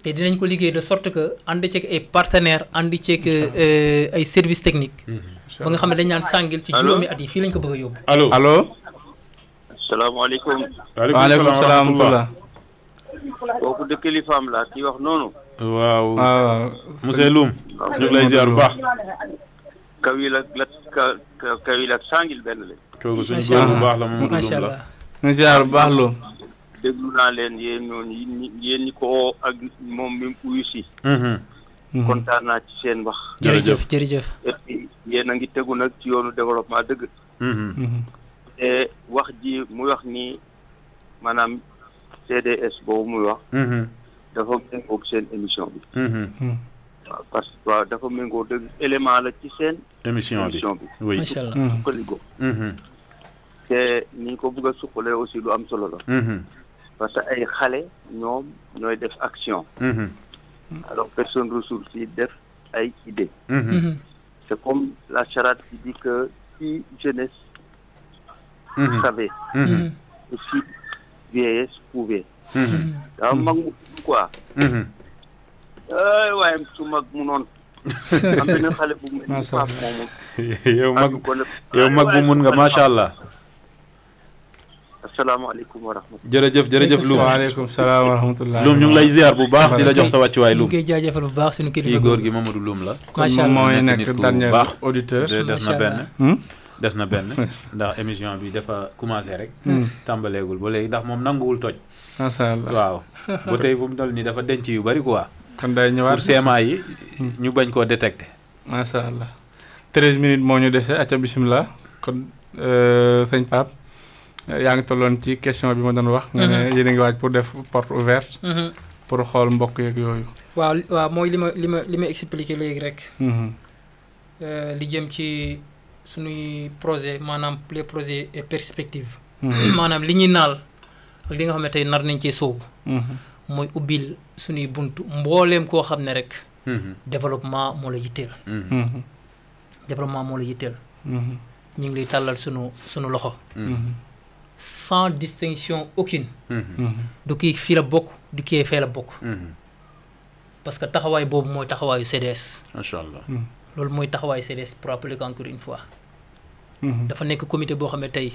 te dinañ ko liggéey de sorte que ànd ceeg ay partenaires ànd ceeg ay services techniques. ba nga xam ne dañ naan Sanguil ci juróomi at yi fii lañ ko bëgg a yóbbu. allo. salaamaaleykum. waaleykum salaam wa rahmatulah. kooku de kilifaam la ki wax noonu. waaw monsieur Loum. ñu ngi lay ziar bu baax. Kawil ak Sanguil benn la. kooku suñu góor bu baax la Mamadou Loum la. ñu ziar bu baax Loum. déglu naa leen yéen ñi ko oo ak moom mi uyu si. kontaan naa ci seen wax. jërëjëf. et puis yéen a ngi tegu nag ci yoonu développement dëgg. te wax ji muy wax ni maanaam CDS boobu muy wax. dafa méngoog seen émission bi. waaw parce que waaw dafa méngoo dëgg élément la ci seen. émission bi oui macha allah. suqaligo. te ni ñu ko bëgg a suqalee aussi lu am solo la. parce que ay xale ñoom ñooy def action. alors personne ressource yi def ay idée. C'est comme la charade qui dit que si jeunesse savait, et si vieillesse pouvait. daa mag mu quoi. waaye su mag mu noonu. am na xale bu mel ni Pape moomu. yow mag bu mun nga macha allah. asalaamaaleykum wa rahmatulah. jërëjëf Loum waaleykum salaam wa rahmatulah. Loum ñu ngi lay ziar bu baax di la jox sa wàccuwaay Loum. ñu ngi koy jaajëfal bu baax suñu kilifa kii góor gi Mamadou Loum la. macha allah mooy nekk dernier auditeur. des na benn ndax émission bi dafa commencé rek. tàmbaleegul ba léegi ndax moom nanguwul toj. macha allah waaw ba tey fu mu toll nii dafa denc yu bari quoi. kon day ñëwaat pour CMA yi ñu bañ koo détecté. macha allah 13 minutes moo ñu dese acca bisimilah kon sëñ Pape yaa ngi tolloon ci question bi ma doon wax. nga ne yéen a ngi waaj pour def porte ouverte. pour xool mbokk yeeg yooyu. waaw mooy li ma expliqué léegi rek. li jëm ci suñuy projet maanaam les projets et perspectives. maanaam li ñuy naal ak li nga xam ne tey nar nañ cee sóobu. mooy ubbil suñuy buntu mbooleem koo xam ne rek. développement moo la yitteel. développement moo la yitteel. ñu ngi lay tàllal sunu loxo. sans distinction aucune. du kii fii la bokk du kii fee la bokk. parce que taxawaay boobu mooy taxawaayu CDS. macha allah loolu mooy taxawaayu CDS pour rappeler encore une fois. dafa nekk comité boo xam ne tey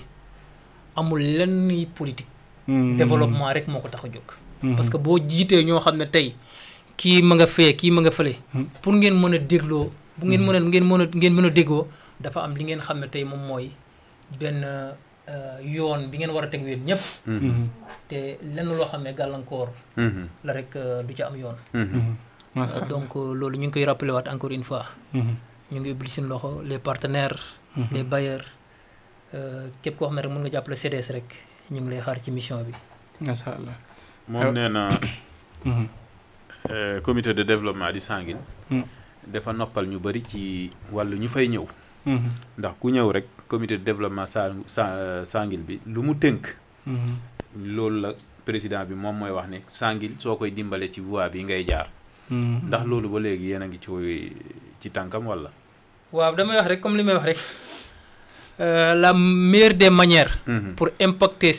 amul lenn politique. développement rek moo ko tax a jóg. parce que boo jiitee ñoo xam ne tey kii ma nga fee kii ma nga fële. pour ngeen mën a dégloo bu ngeen mën a déggoo dafa am li ngeen xam ne tey moom mooy benn yoon bi ngeen war a teg wéen ñëpp. te lenn loo xam ne gàllankoor. la rek du ca am yoon. donc loolu ñu ngi koy rappelé waat encore une fois. ñu ngi ubbil seen loxo les partenaires. les bailleurs képp koo xam ne rek mën nga jàppale CDS rek ñu ngi lay xaar ci mission bi. macha allah. moom nee na comité de développement di Sanguine. dafa noppal ñu bëri ci wàllu ñu fay ñëw. ndax ku ñëw rek comité de développement Sanguine bi lu mu tënk. loolu la président bi moom mooy wax ne Sanguine soo koy dimbale ci voie bi ngay jaar. ndax loolu ba léegi yéen a ngi ci tànkam walla. waaw damay wax rek comme li may wax rek la meilleure des manières. pour impacter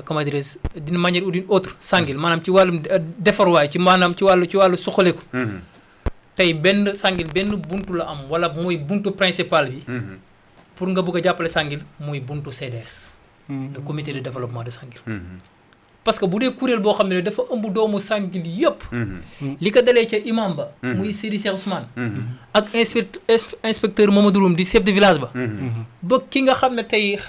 comment dirais-je d'une manière ou d'une autre Sanguine maanaam ci wàllum defarwaay ci wàllu suqaleku. tey benn Sanguine benn buntu la am wala mooy buntu principal bi. pour nga bëgg a jàppale Sanguine mooy buntu CDS. le comité de développement de Sanguine. parce que bu dee kuréel boo xam ne dafa ëmb doomu Sanguine yëpp. li ko dalee ca imam ba. muy Seydi Cheikh Ousmane. ak inspecteur Mamadou Loum di chef de village ba. ba ki nga xam ne tey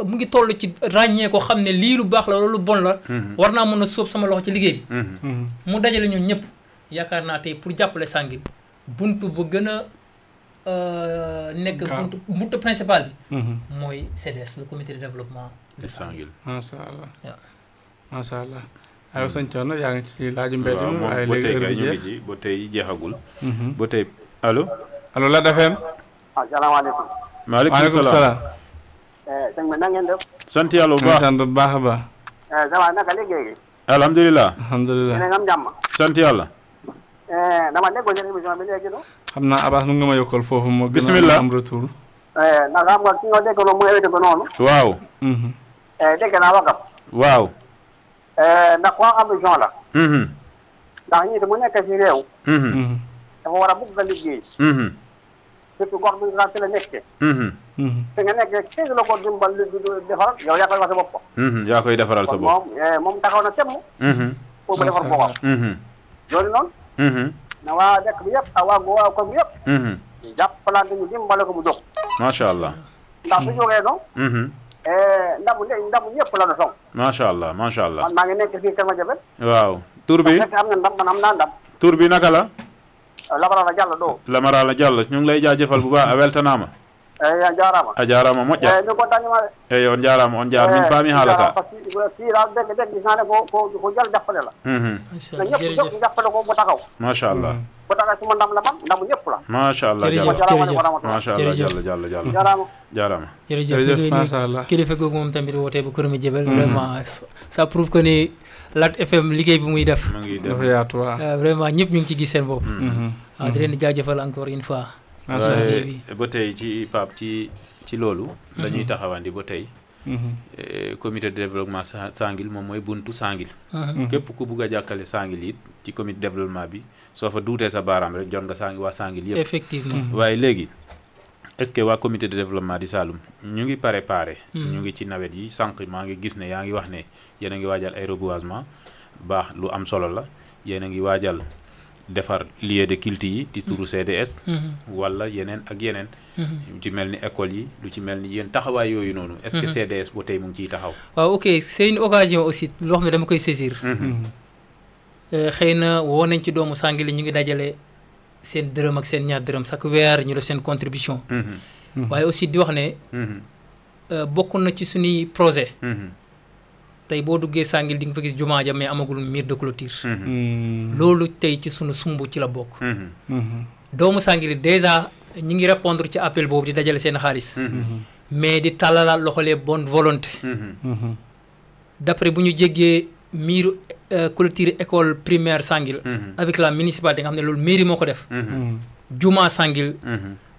mu ngi toll ci ràññee ko xam ne lii lu baax la loolu bon la. war naa mën a sóob sama loxo ci liggéey bi. mu dajale ñun ñëpp. yaakaar naa tey pour jàppale Sanguine buntu bu gën a nekk buntu principal bi. mooy CDS le comité de développement de Sanguine. macha allah waaw macha allah. aywa sëñ Thierno yaa ngi ci laaju mbedd mi. waaw ba tey kay ñu ngi ci ba tey jeexagul. ba tey allo. allo Lat FM. asalaamaaleykum. maaleykum salaam. sëñ bi na ngeen def. sant yàlla bu baax sant bu baax a baax. ça va naka liggéey gi. alhamdulilah. alhamdulilah. yéen a ngi am jàmm. sant yàlla. dama déggoon seen émission bi léegi noonu. xam naa Abbas mu nga ma yokkal foofu moo gën bismillah a am retour. ndax xam nga ki nga dégg noonu mu invité ko noonu. waaw. dégg naa waxam. waaw. ndax waa ambition la. ndax ñii mu nekk ci réew. dafa war a bugg a liggéey. surtout gox bi nga xam ne la nekkee. te nga nekk kenn la ko dimbal defaral yow yaa koy wax sa bopp. yaa koy defaral sa bopp. moom taxaw na temm. pour mu defar boppam. loolu noonu. na waa dëkk bi yëpp ak waa koñ bi yëpp. ñu jàppalante ñu dimbale ko mu jóg. macha allah. ndax su jógee noonu. ndamu ñëpp la na song. macha allah macha allah. man maa ngi nekk fii Kër Madiabel. waaw tur bi. am na ndam man am naa ndam. tur bi naka la. Lamarana Diallo doo. Lamarana Diallo ñu ngi lay jaajëfal bu baax a weltanaama. eyi jarama a jarama moƴƴa mi goddanima de eyi on jarama on jaar min paami haala ka par ce que siira degge degge gisnade ko jal jappale la no ñëpp jok jappale ko bo taxaw machallah bo taxaw suma ndam la man ndamu ñëpp la machallah machallah jalla jarama jarama jërëjëf machallah kilifa googu moom tamit wootee bu Kër Madiabel vraiment ça prouve que ni Lat FM liggéey bi muy def dafa yaatu waaw vraiment ñëpp ñu ngi ci gis seen bopp waaw di leen di jaajëfal encore une fois waaye ba tey ci Pape ci loolu dañuy taxawandi ba tey comité de développement Sangil moom mooy buntu Sangil képp ku bugg a jàkkale Sangil it ci comité de développement bi soo fa duutee sa baaraam rek jot nga Sangil waa Sangil yëpp effectivement waaye léegi est-ce que waa comité de développement di Saloum ñu ngi préparé ñu ngi ci nawet yi sànq maa ngi gis ne yaa ngi wax ne yéen a ngi waajal ay reboisement baax lu am solo la yéen a ngi waajal defar lieu de culte yi ci turu CDS wala yeneen ak yeneen ci mel ni école yi lu ci mel ni yéen taxawaay yooyu noonu est-ce que CDS ba tey mu ngi ciy taxaw waaw ok c'est une occasion aussi loo xam ne dama koy saisir xëy na woo nañ ci doomu Sangil ñu ngi dajale seen dërëm ak seen ñaar dërëm chaque weer ñu def seen contribution waaye aussi di wax ne bokk na ci suñuy projet tey boo duggee Sangil di nga fa gis jumaa ja mais amagul mur de clôture loolu tey ci sunu sumb ci la bokk doomu Sangil déjà ñi ngi répondre ci appel boobu di dajale seen xaalis mais di tàllalaat loxo les bonnes volontés d'après bu ñu jéggee mur clôture école primaire Sangil avec la municipalité nga xam ne loolu mairie moo ko def jumaa Sangil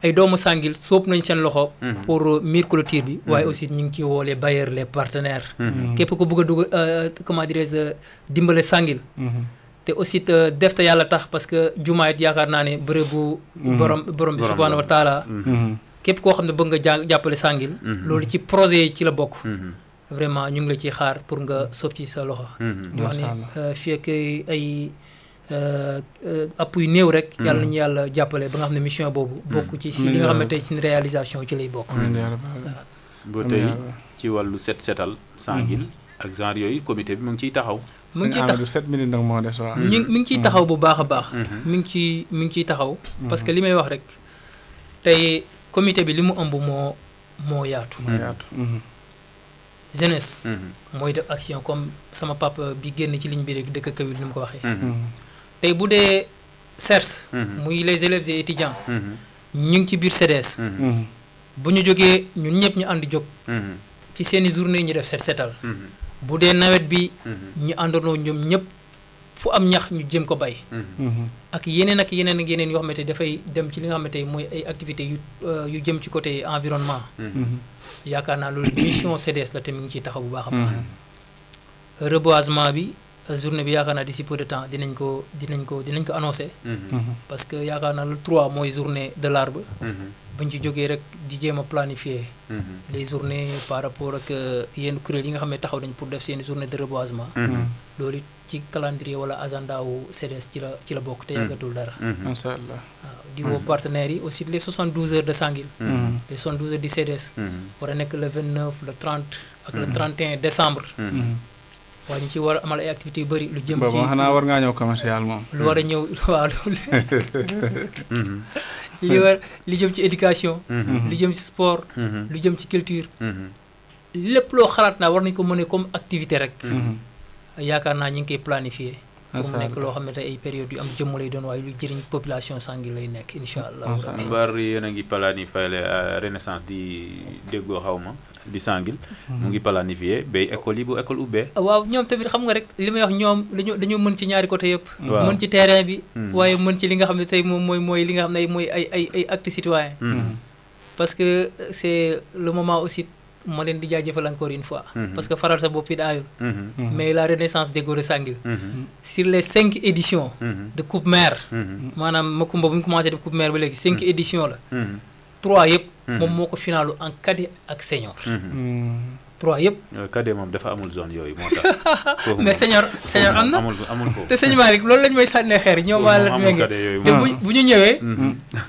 ay doomu Sangil sóob nañ seen loxo pour mur clôture bi waaye aussi ñu ngi ci woo les bailleurs les partenaires képp ku bëgg a dugg comment dirais-je dimbale Sangil te aussi def te yàlla tax parce que jumaa it yaakaar naa ne bërëbu borom bi subhanahu wa taala képp koo xam ne bëgg nga jàppale Sangil loolu ci projet yi ci la bokk vraiment ñu ngi la ciy xaar pour nga sóob ci sa loxo di wax ne fii ak ay appui néew rek yàlla nañu yàlla jàppale ba nga xam ne mission boobu bokk ci si li nga xam ne tey ci réalisation ci lay bokk ba tey ci wàllu setal Sangil ak genre yooyu comité bi mu ngi ciy taxaw mu ngi ciy taxaw 7 minutes nag moo des waaw mi ngi ciy taxaw bu baax a baax mi ngi ciy taxaw parce que li may wax rek tey comité bi li mu ëmb moo yaatu jeunesse mooy def action comme sama papa bi génn ci ligne bi rek dëkk Kawil ni mu ko waxee tey bu dee CERS muy les élèves et étudiants ñu ngi ci biir CDS bu ñu jógee ñun ñëpp ñu ànd jóg ci seeni journée ñu def setal bu dee nawet bi ñu àndandoo ñoom ñëpp fu am ñax ñu jëm ko bay ak yeneen yoo xamante dafay dem ci li nga xamante mooy ay activités yu jëm ci côté environnement yaakaar naa loolu mission CDS la te mi ngi ciy taxaw bu baax a baax reboisement bi journée bi yaakaar naa d'ici peu de temps dinañ ko annoncé parce que yaakaar naa le 3 mooy journée de l'arbre buñ ci jógee rek di jéem a planifier les journées par rapport ak yenn kuréel yi nga xam ne taxaw nañ pour def seen journée de reboisement loolu ci calendrier wala agenda wu CDS ci la bokk te yàggatul dara masha Allah waaw di woo partenaires yi aussi les 72 heures de Sangil les 72 heures du CDS war a nekk le 29 le 30 ak le 31 décembre waaw ñu ci war a amal ay activités yu bëri lu jëm ci xanaa war ngaa ñëw commercial moom lu war a ñëw waaw li jëm ci éducation lu jëm ci sport lu jëm ci culture lépp loo xalaat naa war nañ ko mëne comme activité rek yaakaar naa ñu ngi koy planifier pour mu nekk loo xam ne tey ay période yu am jëmm lay doon waaye lu jëriñ population Sangil lay nekk incha allah mbaar yéen a ngi planifier renaissance di déggoo xaw ma di Sangil mu ngi planifier bay école yi bu école ubbee waaw ñoom tamit xam nga rek li may wax ñoom dañoo mën ci ñaari côté yëpp mën ci terrain bi waaye mën ci li nga xam ne tey moom mooy li nga xam ne mooy ay actes citoyens parce que c'est le moment aussi ma leen di jaajëfal encore une fois parce que faral sa bopp it aayul mais la renaissance déggoo de Sangil sur les 5 éditions de coupe maire maanaam Makumba bu ñu commencé def coupe maire ba léegi 5 éditions la 3 yëpp moom moo ko finalu en cadet ak senior 3 yëpp. cadet moom dafa amul zone yooyu moo tax. mais senior am na amul foofu. te sëñ Malick loolu lañ may sànnee xeer ñoom waa la méngi te bu ñu ñëwee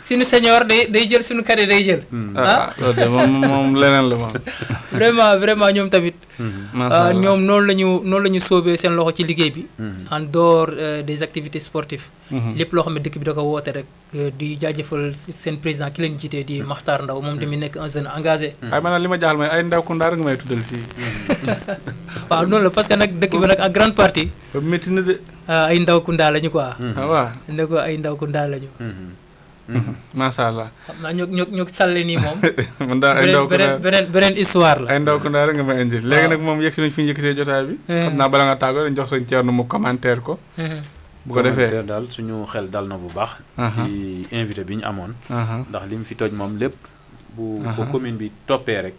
suñu senior day jël suñu cadet day jël loolu de moom leneen la moom vraiment ñoom tamit ñoom noonu la ñu soobee seen loxo ci liggéey bi en dehors des activités sportives lépp loo xam ne dëkk bi da ko woote rek di jaajëfal seen président ki leen jiitee di Makhtar Ndaw moom tamit nekk un jeune engagé waaye maanaam li ma jaaxal mooy ay ndaw ku ndaa rek nga may tuddal fii waaw noonu la parce que nag dëkk bi nag en grande partie métti na de ay ndaw ku ndaa lañu quoi waaw ne ko ay ndaw ku ndaa lañu macha allah xam naa ñu sàlle nii moom man daal ay ndaw ku ndaa beneen histoire la ay ndaw ku ndaa rek nga may indi léegi nag moom yegg si nañ fi ñu yëkkatee jotaay bi xam naa bala nga tàggoo dañ jox sëñ Thierno mu commentaire ko bu ko defee daal suñu xel dal na bu baax ci invité bi ñu amoon ndax li mu fi toj moom lépp bu ko commune bi toppee rek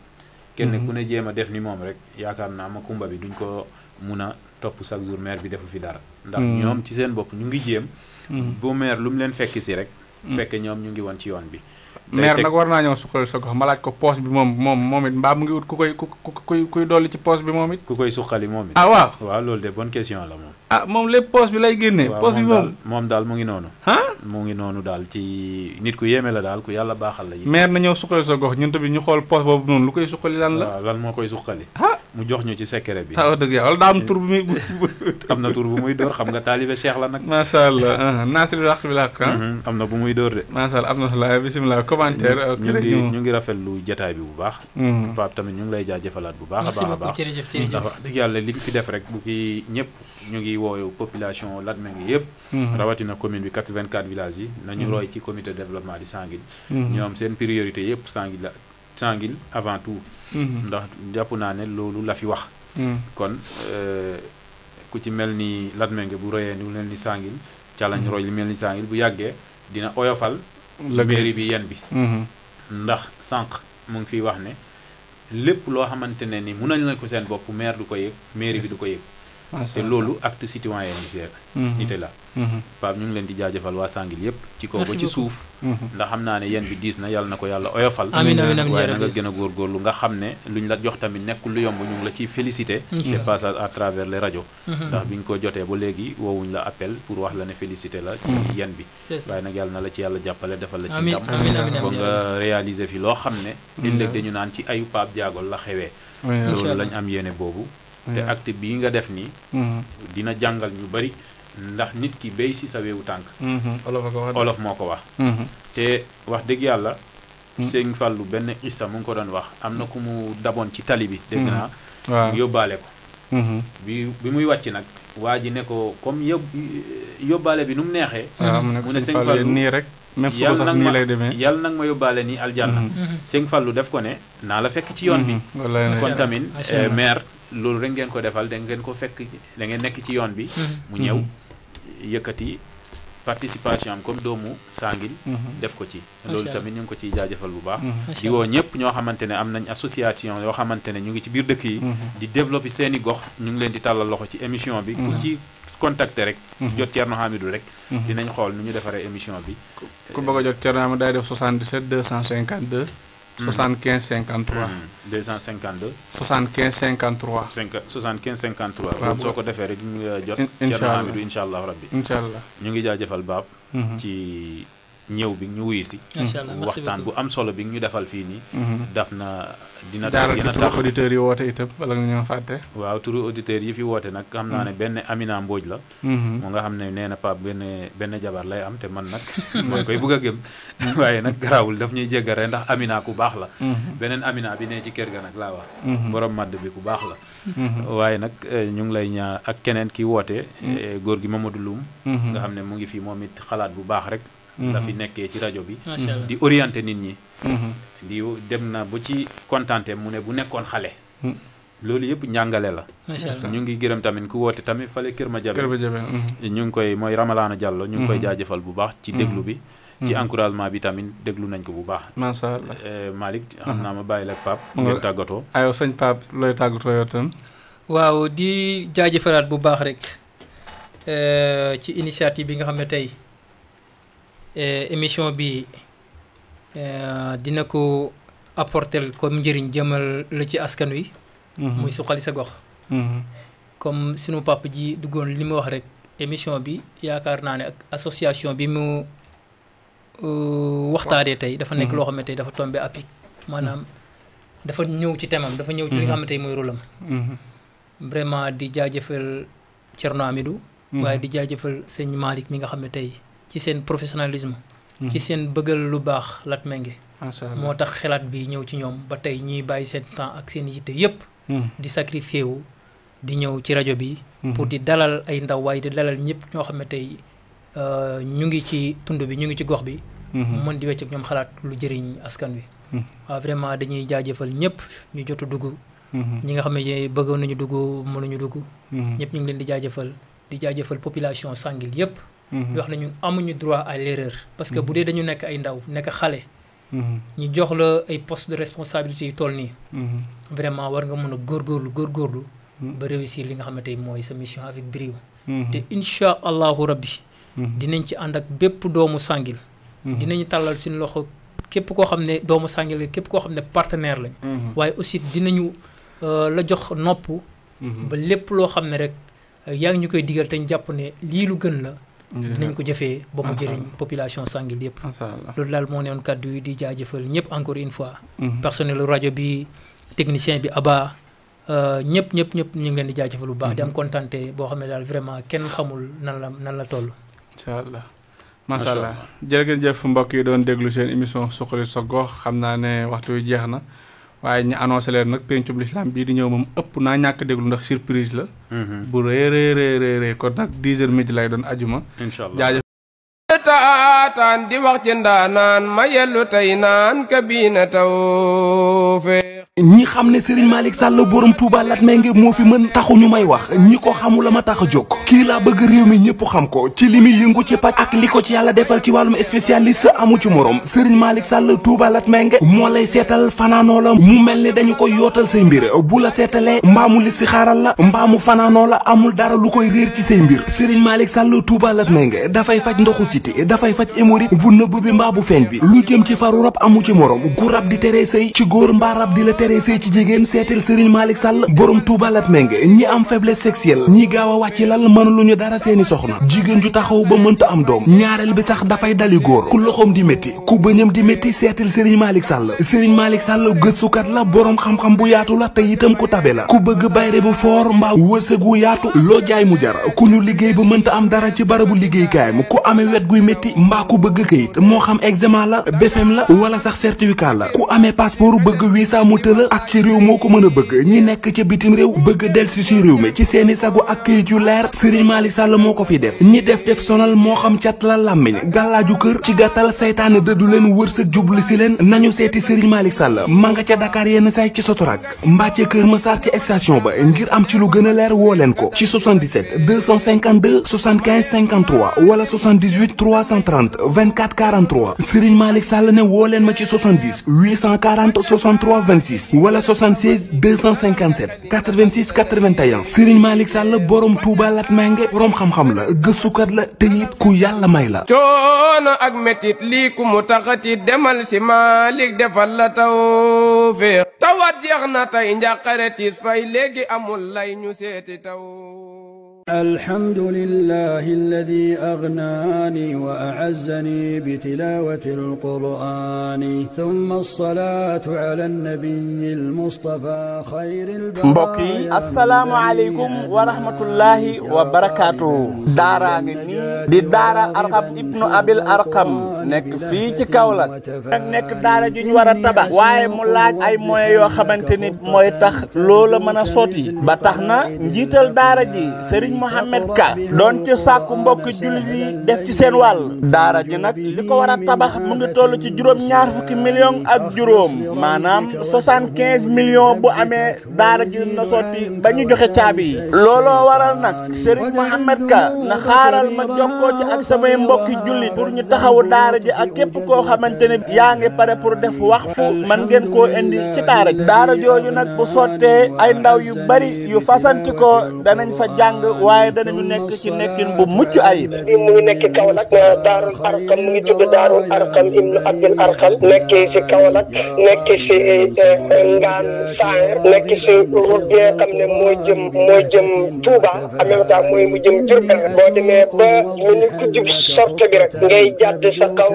kenn ku ne jéem a def ni moom rek yaakaar naa ma kumba bi duñ ko mun a topp chaque jour maire bi defu fi dara ndax ñoom ci seen bopp ñu ngi jéem bu maire lu mu leen fekk si rek fekk ñoom ñu ngi woon ci yoon bi maire nag war naa ñëw suqali sa gox ma laaj ko poche bi moom it mbaa mu ngi ut kuy dolli ci poche bi moom it ku koy suqali moom it waaw loolu de bonne question la moom moom lépp poche bi lay génnee poche bi moom daal mu ngi noonu mu ngi noonu daal ci nit ku yéeme la daal ku yàlla baaxal la maire na ñëw suqali sa gox ñun tamit ñu xool poche boobu noonu lu koy suqali lan la waaw lan moo koy suqali mu jox ñu ci secret bi dëgg yàlla wala daa am tur bu muy am na tur bu muy dóor xam nga taalibe Cheikh la nag macha allah naasiri laq bi laq am na bu muy dóor de macha allah am na solo bisimilah commentaire ñu ngi rafetlu jotaay bi bu baax Pape tamit ñu ngi lay jaajëfalaat bu baax a baax ndax wax dëgg yàlla li nga fi def rek bu fi ñëpp ñu ngi wooyu population Latmingué yëpp rawatina commune bi 84 villages yi nañu roy ci comité de développement di Sanguil ñoom seen priorité yëpp Sanguil avant tout ndax jàpp naa ne loolu la fi wax kon ku ci mel ni Latmingué bu royee ni mel ni Sanguil Thialagne roy li mel ni Sanguil bu yàggee dina oyofal mairie bi yen bi ndax sànq mu ngi fiy wax ne lépp loo xamante ne ni mun nañ la ko seen bopp maire du ko yëg mairie bi du ko yëg te loolu acte citoyen nité la Pape ñu ngi leen di jaajëfal waa Sanguil yëpp ci kaw ba ci suuf ndax xam naa ne yéen bi diis na yàlla na ko yàlla oyofal amiin waaye na nga gën a góorgóorlu nga xam ne luñ la jox tamit nekkul lu yomb ñu ngi la ciy félicité c'est passage à travers les rajo ndax biñ ko jotee ba léegi woowuñ la appel pour wax la ne félicité la ci yéen bi waaye nag yàlla na la ci yàlla jàppale defal la ci ndam ba nga réaliser fi loo xam ne ëllëg dañu naan ci ayu Pape Diagol la xewee loolu lañ am yéene boobu te acte bii nga def nii dina jàngal ñu bari ndax nit ki béy si sa weewu tànk olof moo ko wax te wax dëgg yàlla Sëñ Fallu benn ista mu ngi ko doon wax am na ku mu daboon ci tali bi dégg naa mu yóbbaale ko bi muy wàcc nag waa ji ne ko comme yóbbaale bi nu mu neexee mu ne Sëñ Fallu nii rek même suba sax nii lay demee yàlla nag ma yóbbaale nii aljanna Sëñ Fallu def ko ne naa la fekk ci yoon bi kon tamit maire loolu rek ngeen ko defal da ngeen ko fekk da ngeen nekk ci yoon bi mu ñëw yëkkati participation am comme doomu Sanguil def ko ci loolu tamit ñu ngi ko ciy jaajëfal bu baax di woo ñëpp ñoo xamante ne am nañ association yoo xamante ne ñu ngi ci biir dëkk yi di développer seeni gox ñu ngi leen di tàllal loxo ci émission bi ku ci contacter rek jot Thierno Hamidou rek dinañ xool nu ñu defaree émission bi ku bëgg a jot Thierno Hamidou day def 77 252 75 53 252 75 53 75 53 waaw soo ko defee rek ñu ngi jot Thierno Hamidou incha allah rabbi incha allah ñu ngi jaajëfal baab ci ñëw bi ñu wuyu si waxtaan bu am solo bi ñu defal fii nii daf na dina tax auditeurs yi woote itam wala nga ñoo fàtte waaw turu auditeurs yi fi woote nag xam naa ne benn Amina Mbodj la mu nga xam ne nee na Pape benn jabar lay am te man nag mooy koy bëgg a gëm waaye nag garaawul daf ñuy jéggare ndax Amina ku baax la beneen Amina bi ne ci kër ga nag laa wax borom madd bi ku baax la waaye nag ñu ngi lay ñaa ak keneen ki woote góor gi Mamadou Loum nga xam ne mu ngi fi moom it xalaat bu baax rek la fi nekkee ci rajo bi di orienté nit ñi di dem na ba ci contenté mu ne bu nekkoon xale loolu yëpp njàngale la ñu ngi gërëm tamit ku woote tamit fale Kër Madiabel ñu ngi koy mooy Ramalana Diallo ñu ngi koy jaajëfal bu baax ci déglu bi ci encouragement bi tamit déglu nañ ko bu baax macha allah Malick xam naa ma bàyyi la ak Pape ngeen tàggatoo aywa sëñ Pape looy tàggatoo yow tam waaw di jaajëfalaat bu baax rek ci initiative bi nga xam ne tey émission bi dina ko apporter comme njëriñ jëmal la ci askan wi muy suqali sa gox comme sunu papa ji duggoon li mu wax rek émission bi yaakaar naa ne ak association bi mu waxtaanee tey dafa nekk loo xam ne tey dafa tombé à pic maanaam dafa ñëw ci temam dafa ñëw ci li nga xam ne tey mooy rôle am vraiment di jaajëfal Thierno Amidou waaye di jaajëfal sëñ Malick mi nga xam ne tey ci seen professionnalisme ci seen bëggal lu baax Latmingué moo tax xalaat bi ñëw ci ñoom ba tey ñuy bàyyi seen temps ak seen yitte yépp di sacrifié wu di ñëw ci rajo bi pour di dalal ay ndaw waaye di dalal ñëpp ñoo xam ne tey ñu ngi ci tund bi ñu ngi ci gox bi mën di wecc ak ñoom xalaat lu jëriñ askan wi waaw vraiment dañuy jaajëfal ñëpp ñu jot a dugg ñi nga xam ne bëggoon nañu dugg mënuñu dugg ñëpp ñu ngi leen di jaajëfal population Sanguil yëpp di wax ne ñun amuñu droit à l'erreur parce que bu dee dañu nekk ay ndaw nekk xale ñu jox la ay poste de responsabilité yu toll nii vraiment war nga mën a góorgóorlu ba réussir li nga xam ne tey mooy sa mission avec brio te incha allahu rabbi dinañ ci ànd ak bépp doomu Sanguil dinañu tàllal seen loxo képp koo xam ne doomu Sanguil la képp koo xam ne partenaire lañ waaye aussi dinañu la jox nopp ba lépp loo xam ne rek yaa ngi ñu koy digal te ñu jàpp ne lii lu gën la dinañ ko jëfee ba mu jëriñ population Sanguil yëpp loolu daal moo newoon kàddu yi di jaajëfal ñëpp encore une fois personnel rajo bi technicien bi Aba ñëpp ñu ngi leen di jaajëfal bu baax di am kontante boo xam ne daal vraiment kenn xamul nan la toll incha allah macha allah jërëjëf mbokk yi doon déglu seen émission Suxali sa Gox xam naa ne waxtu wi jeex na waaye ñu annoncé leen nag pencum l'islam bii di ñëw moom ëpp naa ñàkk déglu ndax surprise la bu rëy kon nag 10h midi lay doon ajuma incha allah jaajëf taataan di wax ci ndaanaan ma yellu tey naan kabina tawfeex ñi xam ne Serigne Malick Sall borom Touba Latmingué moo fi mën taxu ñu may wax ñi ko xamula ma tax a jóg kii laa bëgg réew mi ñëpp xam ko ci li muy yëngu ci paj ak li ko ci yàlla defal ci wàllum spécialiste amu ci morom Serigne Malick Sall Touba Latmingué moo lay seetal fanaanoo la mu mel ni dañu koy yootal say mbir bu la seetalee mbaamu li si xaaral la mbaamu fanaanoo la amul dara lu koy réer ci say mbir Serigne Malick Sall Touba Latmingué dafay faj ndoxu siti dafay faj hémorroïde bu nëbb bi mbaa bu feeñ bi lu jëm ci faru rab amu ci morom gu rab di teree sëy ci góor mbaa rab di la teree sëy ci jigéen seetal Serigne Malick Sall borom Touba Latmingué ñi am faiblesse sexuelle ñi gaaw a wàcc lal mënuluñu dara seeni soxna jigéen ju taxaw ba mënta am doom ñaareel bi sax dafay dali góor ku loxoom di métti ku bëñam di métti seetal Serigne Malick Sall Serigne Malick Sall gëstukat la borom xam-xam bu yaatu la te itam ku tabe la ku bëgg bayre bu foor mbaa wërsëg wu yaatu loo jaay mu jar ku ñu liggéey ba mënta am dara ci barabu liggéeykaayam ku amee wet guy métti mbaa ku bëgg kayit moo xam examen la BFM la wala sax certificat la ku amee passeport bëgg visa mu tëla ak ci réew moo ko mën a bëgg ñi nekk ca bitim réew bëgg delsi si réew mi ci seeni sagu ak kayit yu leer Serigne Malick Sall moo ko fi def ñi def sonal moo xam cat la làmmiñ gàllaaju kër ci gàttal saytaane dëddu leen wërsëg jubli si leen nañu seeti Serigne Malick Sall ma nga ca Dakar yenn say ci Sotorak mbaa ca Kër Massar ci station ba ngir am ci lu gën a leer woo leen ko ci 77 252 75 53 wala 78 330 24 43 Serigne Malick Sall ne woo leen ma ci 70 840 63 26 wala 76 257 86 81 Serigne Malick Sall borom Touba Latmingué borom xam-xam la gëstukat la te it ku yàlla may la. coono ak métit lii ku mu taxati demal si Malick defal la tawfeex tawat jeex na tey njàqare tiis fay léegi amul lay ñu seeti taw. الحمد لله الذي أغناني وأعزني بتلاوة القرآن ثم الصلاة على النبي المصطفى خير البرايا mbokk yi asalaamaaleykum wa rahmatullahi wa barakaatu daara ngi nii di daara Arqam ibnu Abil Arqam nekk fii ci Kaolack ak nekk daara ju ñu war a tabax waaye mu laaj ay moyens yoo xamante ni mooy tax loola mën a sotti ba tax na njiital daara ji Serigne Mohamed Ka doon ci sàkku mbokk jullit yi def ci seen wàll daara ji nag li ko war a tabax mu ngi toll ci juróom-ñaar fukki millions ak juróom maanaam 75 millions bu amee daara ji na sotti ba ñu joxe caabi yi looloo waral nag Serigne Mohamed Ka na xaaral ma jokkoo ci ak samay mbokki jullit pour ñu taxawu daara ji ak képp koo xamante ne yaa ngi pare pour def waqfu man ngeen koo indi ci daara ji daara jooju nag bu sottee ay ndaw yu bari yu fasanti ko danañ fa jàng waaye danañu nekk ci nekkin bu mucc ayib. bi mu ngi nekk Kaolack daarul arqam mu ngi tudd daarul arqam ibnu abdul arqam nekk si Kaolack nekk si ngaan Saer nekk si route bi nga xam ne moo jëm Touba en même temps mooy mu jëm Diourbel boo demee ba mu ni ku jub sorte bi rek ngay jàdd sa kaw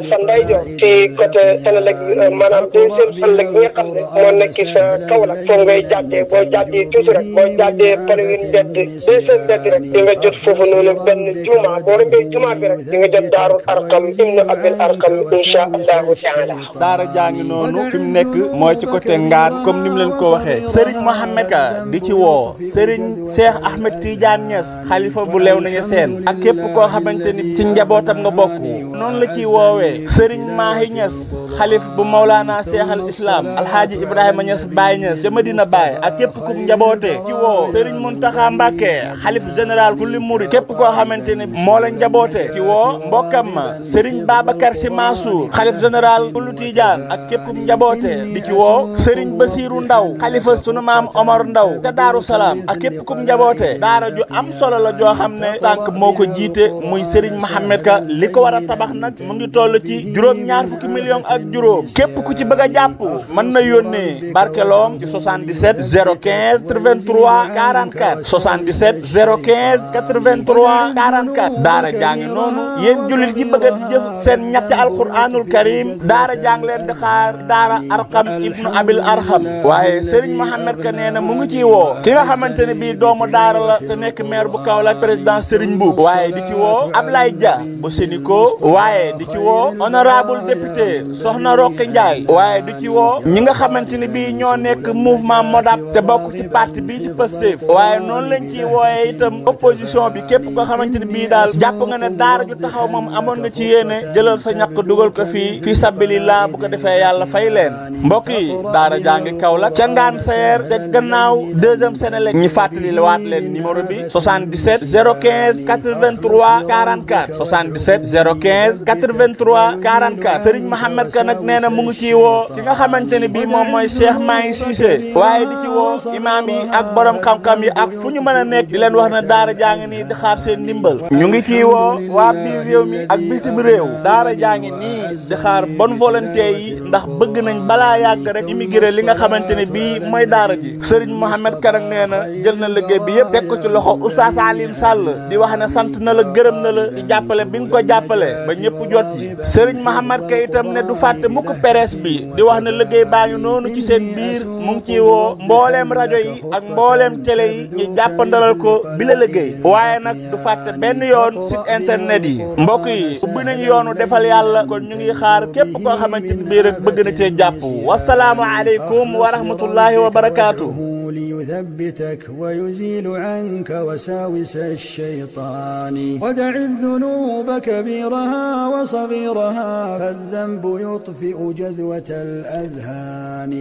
sa ndeyjoor ci côté Senelec maanaam deuxième Senelec bi nga xam ne moo nekk sa Kaolack foofu ngay jàddee boo jàddee tuuti rek boo jàddee Paulin bedd deuxième bedd rek di nga jot foofu noonu benn juma boo rombee juma bi rek di nga jot daarul arqam ibnu abdul arqam insha allahu taala. daara jàngi noonu fi mu nekk mooy ci côté ngaan comme ni mu leen ko waxee Serigne Mohamed Ka di ci woo Serigne Cheikh Ahmed Tidiane Niass xalifa bu leew nañu seen ak képp koo xamante ni ci njabootam nga bokk noonu la ciy woowee Serigne Mahi Niass xalif bu Mawlana Cheikh al Islam Alhaaji Ibrahima Niass Baye Niass ca Medina Baye ak képp ku njaboote ci woo Serigne Mountakha Mbacké xalif général kulli murid képp koo xamante ni moo la njaboote ci woo mbokkam ma Serigne Babacar Sy Mansour xalif général kullu Tidiane ak képp ku njaboote di ci woo Serigne Bassirou Ndaw xalifa sunu maam Omar Ndaw ca Daaru Salaam ak képp ku njaboote daara ju am solo la joo xam ne tànk moo ko jiite muy Serigne Mohamed Ka li ko war a tabax nag mu ngi toll ci juróom-ñaar fukki million ak juróom képp ku ci bëgg a jàpp mën na yónnee barkeloom ci 77 015 83 44 77 015 83 44 daara jàngi noonu yéen jullit yi bëgg a jëf seen ñetti alquranul karim daara jàng leen di xaar daara arqam ibnu abil arham waaye Serigne Mohamed Ka nee na mu ngi ciy woo ki nga xamante ne bii doomu daara la te nekk maire bu Kaolack président Serigne Mboup waaye di ci woo Ablaye Dia bu Sénico waaye di ci woo honorable député Soxna Roqe Ndiaye waaye di ci woo ñi nga xamante ne bii ñoo nekk mouvement Modap te bokk ci parti bii di Pastef waaye noonu lañ ciy wooyee itam opposition bi képp koo xamante ne bii daal jàpp nga ne daara ju taxaw moom amoon nga ci yéene jëlal sa ñàkk dugal ko fii sabilillah bu ko defee yàlla fay leen mbokk yi daara jàngi Kaolack ca ngaan Saer te gannaaw deuxième Senelec ñi fàttali la waat leen numéro bi 77 015 83 44 77 015 83 44 Serigne Mohamed Ka nag nee na mu ngi ciy woo ki nga xamante ne bii moom mooy Cheikh Mahi Cissé waaye di ci woo imaam yi ak borom xam-xam yi ak fu ñu mën a nekk di leen wax ne daara jàngi nii di xaar seen ndimbal ñu ngi ciy woo waa biir réew mi ak bitim réew daara jàngi nii di xaar bonne volonté yi ndax bëgg nañ balaa yàgg rek immigré li nga xamante ne bii mooy daara ji Serigne Mohamed Ka nag nee na jël na liggéey bi yëpp teg ko ci loxo Oustaz Alioune Sall di wax ne sant na la gërëm na la ci jàppale bi nga ko jàppale ba ñëpp jot yi Serigne Mohamed Ka itam ne du fàtte mukk presse bi di wax ne liggéey baa ngi noonu ci seen biir mu ngi ciy woo mbooleem rajo yi ak mbooleem télé yi ñu jàppandalal ko bi la liggéey waaye nag du fàtte benn yoon site internet yi mbokk yi ubbi nañu yoonu defal yàlla kon ñu ngi xaar képp koo xamante ni bii rek bëgg na cee jàpp wasalaamu aleykum wa rahmatullahi wa barakaatu. ليثبتك ويزيل عنك وساوس الشيطان ودع الذنوب كبيرها وصغيرها فالذنب يطفئ جذوة الأذهان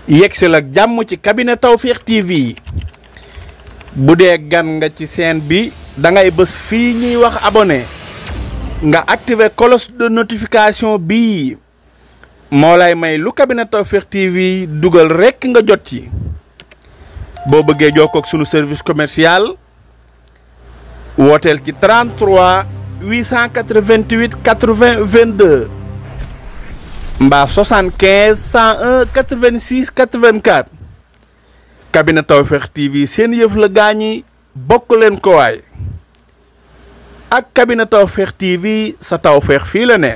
yegsil ak jàmm ci cabinet Tawfekh TV bu dee gan nga ci chaîne bi da ngay bës fii ñuy wax abonné nga activer cloche de notification bii moo lay may lu cabinet Tawfekh TV dugal rekk nga jot ci boo bëggee jokkoo ak sunu service commercial wooteel ci 33 888 80 22 mbaa 75 101 86 84 cabinet Tawfekh TV seen yëf la gaañi bokk leen ko waay ak cabinet Tawfekh TV sa tawfeex fii la ne